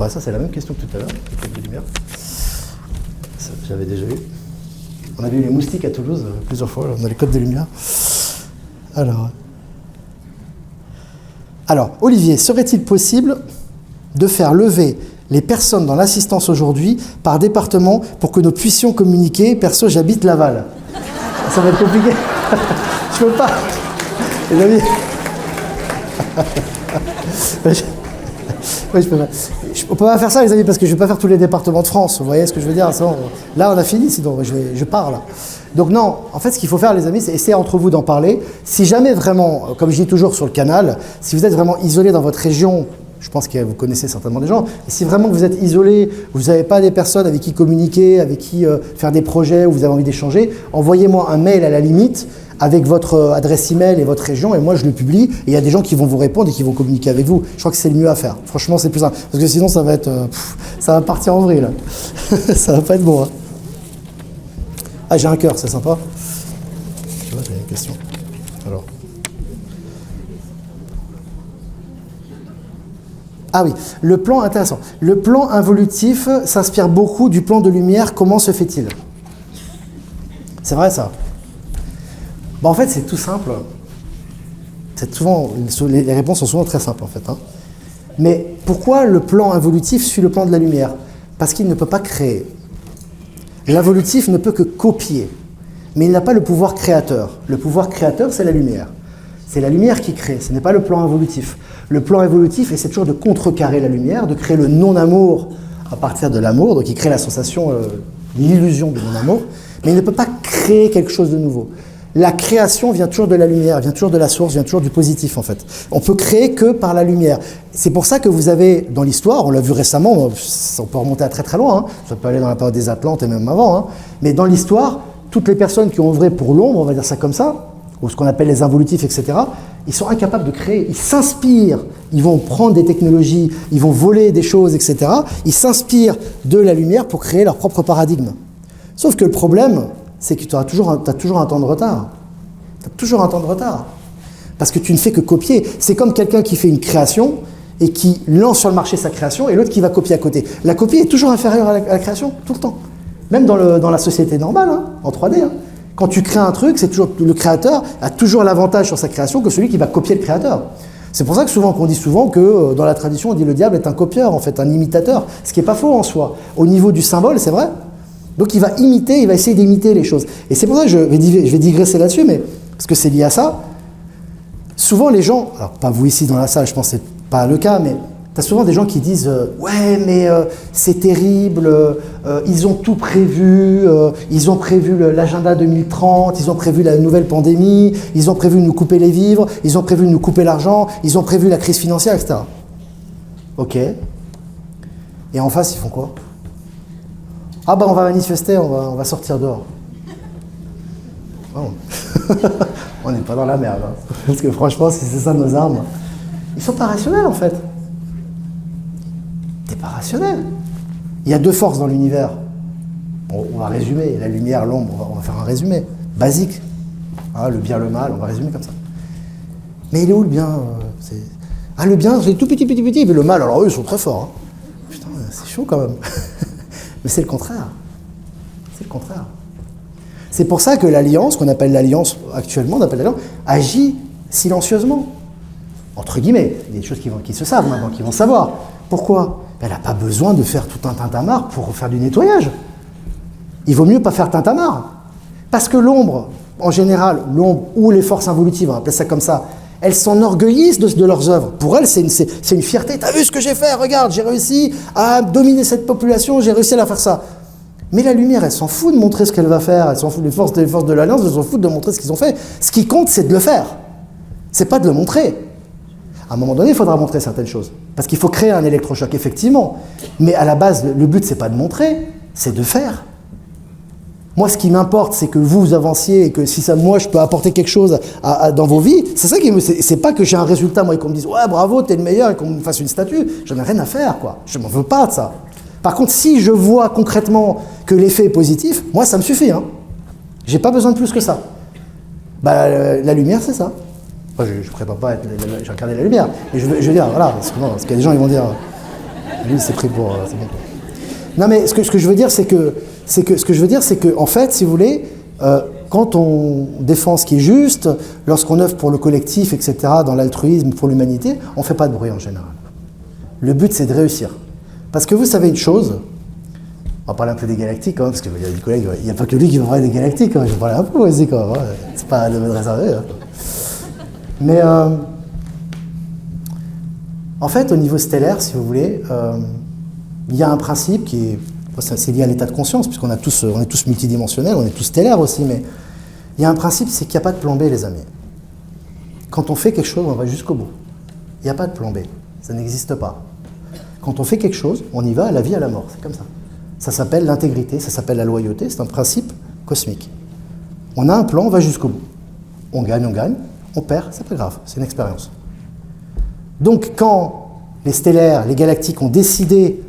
Ça c'est la même question que tout à l'heure, les codes de lumière. J'avais déjà eu. On avait eu les moustiques à Toulouse plusieurs fois, on a les codes de lumière. Alors, Olivier, serait-il possible de faire lever les personnes dans l'assistance aujourd'hui par département pour que nous puissions communiquer? Perso, j'habite Laval. Ça va être compliqué. Je peux pas. Les amis. Oui, je peux pas. On peut pas faire ça, les amis, parce que je vais pas faire tous les départements de France. Vous voyez ce que je veux dire? Là, on a fini, sinon je pars là. Donc non, en fait, ce qu'il faut faire, les amis, c'est essayer entre vous d'en parler. Si jamais vraiment, comme je dis toujours sur le canal, si vous êtes vraiment isolé dans votre région, je pense que vous connaissez certainement des gens, et si vraiment vous êtes isolé, vous n'avez pas des personnes avec qui communiquer, avec qui faire des projets, ou vous avez envie d'échanger, envoyez-moi un mail à la limite avec votre adresse email et votre région, et moi je le publie, et il y a des gens qui vont vous répondre et qui vont communiquer avec vous. Je crois que c'est le mieux à faire. Franchement, c'est plus simple. Parce que sinon, ça va être... ça va partir en vrille, là. Ça va pas être bon, hein. Ah, j'ai un cœur, c'est sympa. Je sais pas, j'ai une question. Alors... Ah oui, le plan intéressant. Le plan involutif s'inspire beaucoup du plan de lumière. Comment se fait-il? C'est vrai ça? Bon, en fait, c'est tout simple. Les réponses sont souvent très simples en fait. Hein. Mais pourquoi le plan involutif suit le plan de la lumière? Parce qu'il ne peut pas créer. L'involutif ne peut que copier. Mais il n'a pas le pouvoir créateur. Le pouvoir créateur, c'est la lumière. C'est la lumière qui crée, ce n'est pas le plan involutif. Le plan évolutif essaie toujours de contrecarrer la lumière, de créer le non-amour à partir de l'amour, donc il crée la sensation, l'illusion du non-amour, mais il ne peut pas créer quelque chose de nouveau. La création vient toujours de la lumière, vient toujours de la source, vient toujours du positif en fait. On peut créer que par la lumière. C'est pour ça que vous avez dans l'histoire, on l'a vu récemment, on peut remonter à très très loin, hein, ça peut aller dans la période des Atlantes et même avant, hein, mais dans l'histoire, toutes les personnes qui ont œuvré pour l'ombre, on va dire ça comme ça, ou ce qu'on appelle les involutifs, etc., ils sont incapables de créer, ils s'inspirent, ils vont prendre des technologies, ils vont voler des choses, etc., ils s'inspirent de la lumière pour créer leur propre paradigme. Sauf que le problème, c'est que tu as toujours un temps de retard. Tu as toujours un temps de retard. Parce que tu ne fais que copier. C'est comme quelqu'un qui fait une création et qui lance sur le marché sa création et l'autre qui va copier à côté. La copie est toujours inférieure à la création, tout le temps. Même dans la société normale, hein, en 3D. Hein. Quand tu crées un truc, c'est toujours, le créateur a toujours l'avantage sur sa création que celui qui va copier le créateur. C'est pour ça qu'on dit souvent que dans la tradition, on dit le diable est un copieur, en fait, un imitateur. Ce qui n'est pas faux en soi. Au niveau du symbole, c'est vrai. Donc il va imiter, il va essayer d'imiter les choses. Et c'est pour ça que je vais digresser là-dessus, mais parce que c'est lié à ça. Souvent les gens, alors pas vous ici dans la salle, je pense que c'est pas le cas, mais tu as souvent des gens qui disent ouais mais c'est terrible, ils ont tout prévu, ils ont prévu l'agenda 2030, ils ont prévu la nouvelle pandémie, ils ont prévu de nous couper les vivres, ils ont prévu de nous couper l'argent, ils ont prévu la crise financière, etc. Ok. Et en face, ils font quoi? Ah bah on va manifester, on va sortir dehors. Oh. On n'est pas dans la merde. Hein. Parce que franchement, si c'est ça nos armes, ils sont pas rationnels en fait. T'es pas rationnel. Il y a deux forces dans l'univers. On va résumer, la lumière, l'ombre, on va faire un résumé. Basique. Ah, le bien, le mal, on va résumer comme ça. Mais il est où le bien Ah le bien, c'est tout petit, mais le mal, alors eux, ils sont très forts. Hein. Putain, c'est chaud quand même. Mais c'est le contraire. C'est le contraire. C'est pour ça que l'Alliance, qu'on appelle l'Alliance actuellement, agit silencieusement. Entre guillemets, il y a des choses qui se savent maintenant, qui vont savoir. Pourquoi? Elle n'a pas besoin de faire tout un tintamarre pour faire du nettoyage. Il vaut mieux pas faire tintamarre. Parce que l'ombre, en général, l'ombre ou les forces involutives, on appelle ça comme ça, elles s'enorgueillissent de leurs œuvres. Pour elles, c'est une fierté. T'as vu ce que j'ai fait? Regarde, j'ai réussi à dominer cette population, j'ai réussi à la faire ça. Mais la lumière, elle s'en fout de montrer ce qu'elle va faire. Elle s'en fout, les forces de l'Alliance, elles s'en foutent de montrer ce qu'ils ont fait. Ce qui compte, c'est de le faire. C'est pas de le montrer. À un moment donné, il faudra montrer certaines choses. Parce qu'il faut créer un électrochoc, effectivement. Mais à la base, le but, c'est pas de montrer, c'est de faire. Moi, ce qui m'importe, c'est que vous avanciez et que si ça, moi, je peux apporter quelque chose dans vos vies, c'est ça qui c'est pas que j'ai un résultat, moi, et qu'on me dise « Ouais, bravo, t'es le meilleur » et qu'on me fasse une statue. J'en ai rien à faire, quoi. Je m'en veux pas de ça. Par contre, si je vois concrètement que l'effet est positif, moi, ça me suffit. Hein. J'ai pas besoin de plus que ça. Bah, la lumière, c'est ça. Enfin, je prétends pas j'ai incarné la lumière. Mais je veux dire, voilà, parce qu'il y a des gens, ils vont dire « Lui, c'est pris pour... c'est bon. » Non, mais ce que je veux dire, c'est que en fait, si vous voulez, quand on défend ce qui est juste, lorsqu'on œuvre pour le collectif, etc., dans l'altruisme, pour l'humanité, on ne fait pas de bruit en général. Le but, c'est de réussir. Parce que vous savez une chose, on va parler un peu des galactiques, hein, parce qu'il y a des collègues, il n'y a pas que lui qui va parler des galactiques, hein, je vais parler un peu aussi, quand même, hein, c'est pas le domaine réservé. Hein. Mais en fait, au niveau stellaire, si vous voulez, il y a un principe qui est, c'est lié à l'état de conscience, puisqu'on on est tous multidimensionnels, on est tous stellaires aussi, mais il y a un principe, c'est qu'il n'y a pas de plan B, les amis. Quand on fait quelque chose, on va jusqu'au bout. Il n'y a pas de plan B, ça n'existe pas. Quand on fait quelque chose, on y va à la vie, à la mort, c'est comme ça. Ça s'appelle l'intégrité, ça s'appelle la loyauté, c'est un principe cosmique. On a un plan, on va jusqu'au bout. On gagne, on perd, c'est pas grave, c'est une expérience. Donc quand les stellaires, les galactiques ont décidé,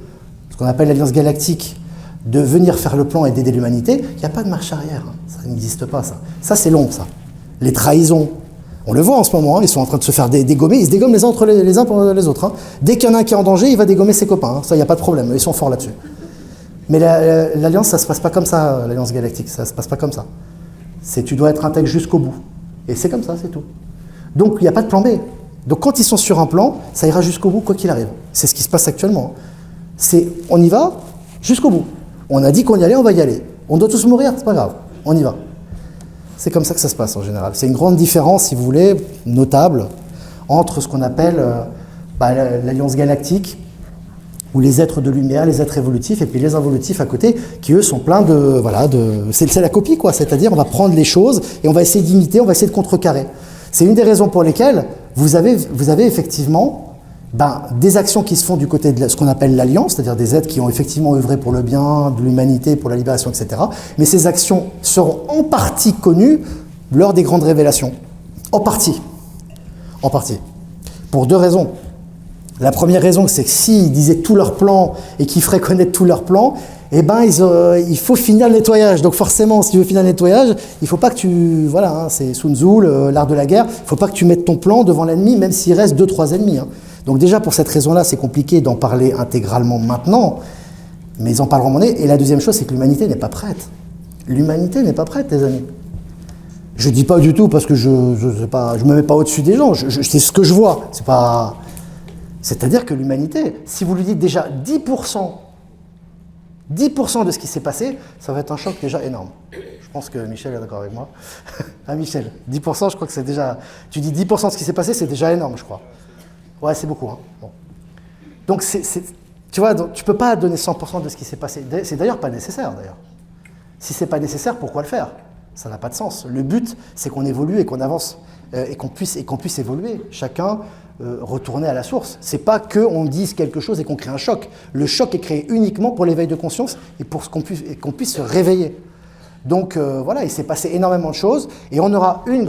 ce qu'on appelle l'Alliance Galactique, de venir faire le plan et d'aider l'humanité, il n'y a pas de marche arrière, hein. Ça n'existe pas, ça. Ça, c'est long, ça. Les trahisons, on le voit en ce moment, hein, ils sont en train de se faire dégommer, ils se dégomment les uns pour les autres. Hein. Dès qu'il y en a un qui est en danger, il va dégommer ses copains, hein. Ça, il n'y a pas de problème, ils sont forts là-dessus. Mais l'Alliance, ça ne se passe pas comme ça, l'Alliance Galactique, ça ne se passe pas comme ça. Tu dois être intègre jusqu'au bout. Et c'est comme ça, c'est tout. Donc, il n'y a pas de plan B. Donc, quand ils sont sur un plan, ça ira jusqu'au bout, quoi qu'il arrive. C'est ce qui se passe actuellement. On y va jusqu'au bout. On a dit qu'on y allait, on va y aller. On doit tous mourir, c'est pas grave, on y va. C'est comme ça que ça se passe en général. C'est une grande différence, si vous voulez, notable, entre ce qu'on appelle l'Alliance Galactique, ou les êtres de lumière, les êtres évolutifs, et puis les involutifs à côté, qui eux sont pleins c'est la copie, quoi. C'est-à-dire, on va prendre les choses et on va essayer d'imiter, on va essayer de contrecarrer. C'est une des raisons pour lesquelles vous avez effectivement des actions qui se font du côté de ce qu'on appelle l'Alliance, c'est-à-dire des êtres qui ont effectivement œuvré pour le bien, de l'humanité, pour la libération, etc. Mais ces actions seront en partie connues lors des grandes révélations. En partie. En partie. Pour deux raisons. La première raison, c'est que s'ils disaient tous leurs plans et qu'ils feraient connaître tous leurs plans, il faut finir le nettoyage. Donc forcément, si tu veux finir le nettoyage, il ne faut pas que tu... Voilà, hein, c'est Sun Tzu, l'art de la guerre. Il ne faut pas que tu mettes ton plan devant l'ennemi, même s'il reste 2-3 ennemis. Hein. Donc déjà, pour cette raison-là, c'est compliqué d'en parler intégralement maintenant, mais ils en parleront à un moment donné. Et la deuxième chose, c'est que l'humanité n'est pas prête. L'humanité n'est pas prête, les amis. Je ne dis pas du tout parce que je ne me mets pas au-dessus des gens. C'est ce que je vois. C'est-à-dire que l'humanité, si vous lui dites déjà 10% de ce qui s'est passé, ça va être un choc déjà énorme. Je pense que Michel est d'accord avec moi. Ah Michel, 10%, je crois que c'est déjà... Tu dis 10% de ce qui s'est passé, c'est déjà énorme, je crois. Ouais, c'est beaucoup. Hein. Bon. Donc, tu vois, tu ne peux pas donner 100% de ce qui s'est passé. C'est d'ailleurs pas nécessaire, d'ailleurs. Si ce n'est pas nécessaire, pourquoi le faire? Ça n'a pas de sens. Le but, c'est qu'on évolue et qu'on avance, et qu'on puisse évoluer. Chacun... retourner à la source. C'est pas qu'on dise quelque chose et qu'on crée un choc. Le choc est créé uniquement pour l'éveil de conscience et pour qu'on puisse se réveiller. Donc voilà, il s'est passé énormément de choses et on aura une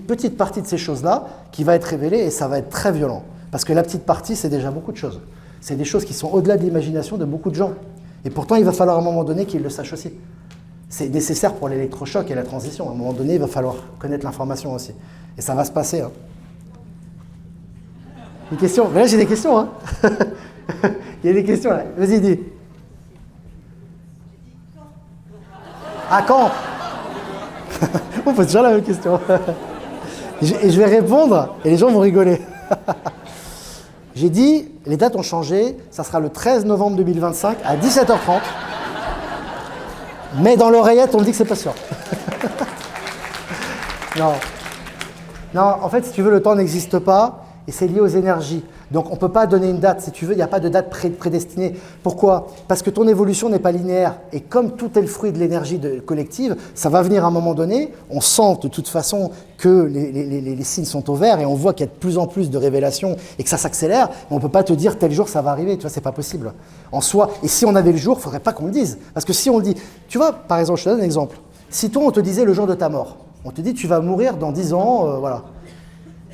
petite partie de ces choses-là qui va être révélée et ça va être très violent. Parce que la petite partie, c'est déjà beaucoup de choses. C'est des choses qui sont au-delà de l'imagination de beaucoup de gens. Et pourtant, il va falloir à un moment donné qu'ils le sachent aussi. C'est nécessaire pour l'électrochoc et la transition. À un moment donné, il va falloir connaître l'information aussi. Et ça va se passer. Hein. Des questions? Mais là, j'ai des questions, hein. Il y a des questions, là. Vas-y, dis. À quand? On pose toujours la même question. Et je vais répondre, et les gens vont rigoler. J'ai dit, les dates ont changé, ça sera le 13 novembre 2025 à 17h30. Mais dans l'oreillette, on me dit que c'est pas sûr. Non, en fait, si tu veux, le temps n'existe pas. Et c'est lié aux énergies. Donc on ne peut pas donner une date, si tu veux, il n'y a pas de date prédestinée. Pourquoi? Parce que ton évolution n'est pas linéaire. Et comme tout est le fruit de l'énergie collective, ça va venir à un moment donné, on sent de toute façon que les signes sont au vert et on voit qu'il y a de plus en plus de révélations et que ça s'accélère, mais on ne peut pas te dire tel jour ça va arriver, tu vois, c'est pas possible. En soi, et si on avait le jour, il ne faudrait pas qu'on le dise. Parce que si on le dit, tu vois, par exemple, je te donne un exemple. Si toi on te disait le jour de ta mort, on te dit tu vas mourir dans 10 ans, voilà.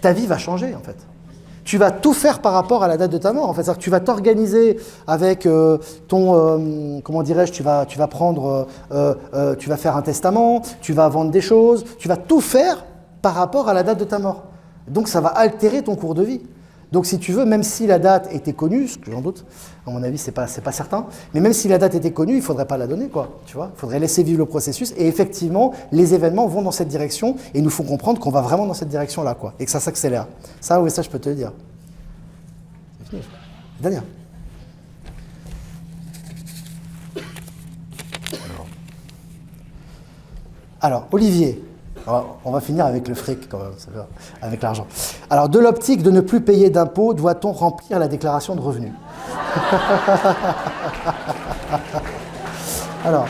Ta vie va changer en fait. Tu vas tout faire par rapport à la date de ta mort. En fait, c'est-à-dire que tu vas t'organiser avec comment dirais-je, tu vas prendre, tu vas faire un testament, tu vas vendre des choses, tu vas tout faire par rapport à la date de ta mort. Donc ça va altérer ton cours de vie. Donc si tu veux, même si la date était connue, ce que j'en doute, à mon avis c'est pas certain, mais même si la date était connue, il ne faudrait pas la donner, quoi, tu vois. Il faudrait laisser vivre le processus, et effectivement, les événements vont dans cette direction, et nous font comprendre qu'on va vraiment dans cette direction-là, quoi, et que ça s'accélère. Ça, oui, ça je peux te le dire. C'est fini. Daniel. Alors, Olivier, on va finir avec le fric quand même, avec l'argent. Alors, de l'optique de ne plus payer d'impôts, doit-on remplir la déclaration de revenus? Alors,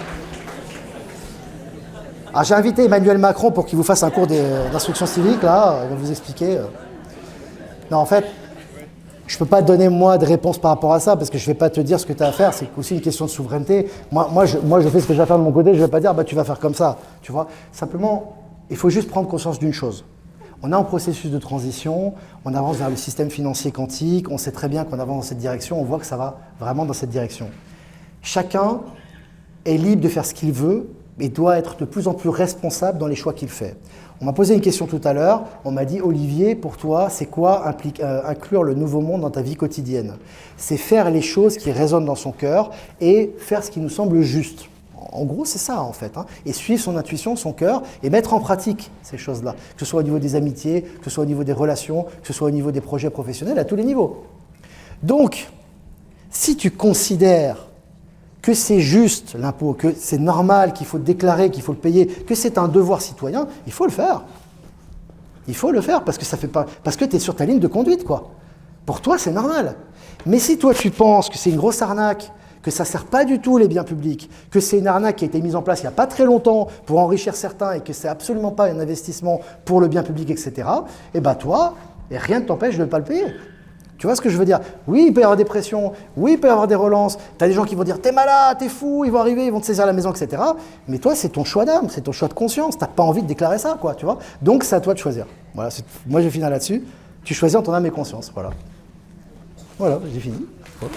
j'ai invité Emmanuel Macron pour qu'il vous fasse un cours d'instruction civique, là, il va vous expliquer. Non, en fait, je ne peux pas te donner, moi, de réponse par rapport à ça, parce que je ne vais pas te dire ce que tu as à faire, c'est aussi une question de souveraineté. Moi, je fais ce que j'ai à faire de mon côté, je ne vais pas dire, tu vas faire comme ça, tu vois. Simplement, il faut juste prendre conscience d'une chose. On est en processus de transition, on avance vers le système financier quantique, on sait très bien qu'on avance dans cette direction, on voit que ça va vraiment dans cette direction. Chacun est libre de faire ce qu'il veut et doit être de plus en plus responsable dans les choix qu'il fait. On m'a posé une question tout à l'heure, on m'a dit « Olivier, pour toi, c'est quoi inclure le nouveau monde dans ta vie quotidienne ?» C'est faire les choses qui résonnent dans son cœur et faire ce qui nous semble juste. En gros, c'est ça, en fait. Et suivre son intuition, son cœur, et mettre en pratique ces choses-là. Que ce soit au niveau des amitiés, que ce soit au niveau des relations, que ce soit au niveau des projets professionnels, à tous les niveaux. Donc, si tu considères que c'est juste l'impôt, que c'est normal, qu'il faut le déclarer, qu'il faut le payer, que c'est un devoir citoyen, il faut le faire. Il faut le faire parce que tu es sur ta ligne de conduite, quoi. Pour toi, c'est normal. Mais si toi, tu penses que c'est une grosse arnaque, que ça ne sert pas du tout les biens publics, que c'est une arnaque qui a été mise en place il n'y a pas très longtemps pour enrichir certains et que c'est absolument pas un investissement pour le bien public, etc., eh ben toi, rien ne t'empêche de ne pas le payer. Tu vois ce que je veux dire? Oui, il peut y avoir des pressions, oui, il peut y avoir des relances, tu as des gens qui vont dire « t'es malade, t'es fou, ils vont arriver, ils vont te saisir la maison, etc. » Mais toi, c'est ton choix d'âme, c'est ton choix de conscience, tu n'as pas envie de déclarer ça, quoi, tu vois. Donc, c'est à toi de choisir. Voilà, moi, je vais finir là-dessus. Tu choisis en ton âme et conscience, voilà. Voilà, j'ai fini. Voilà.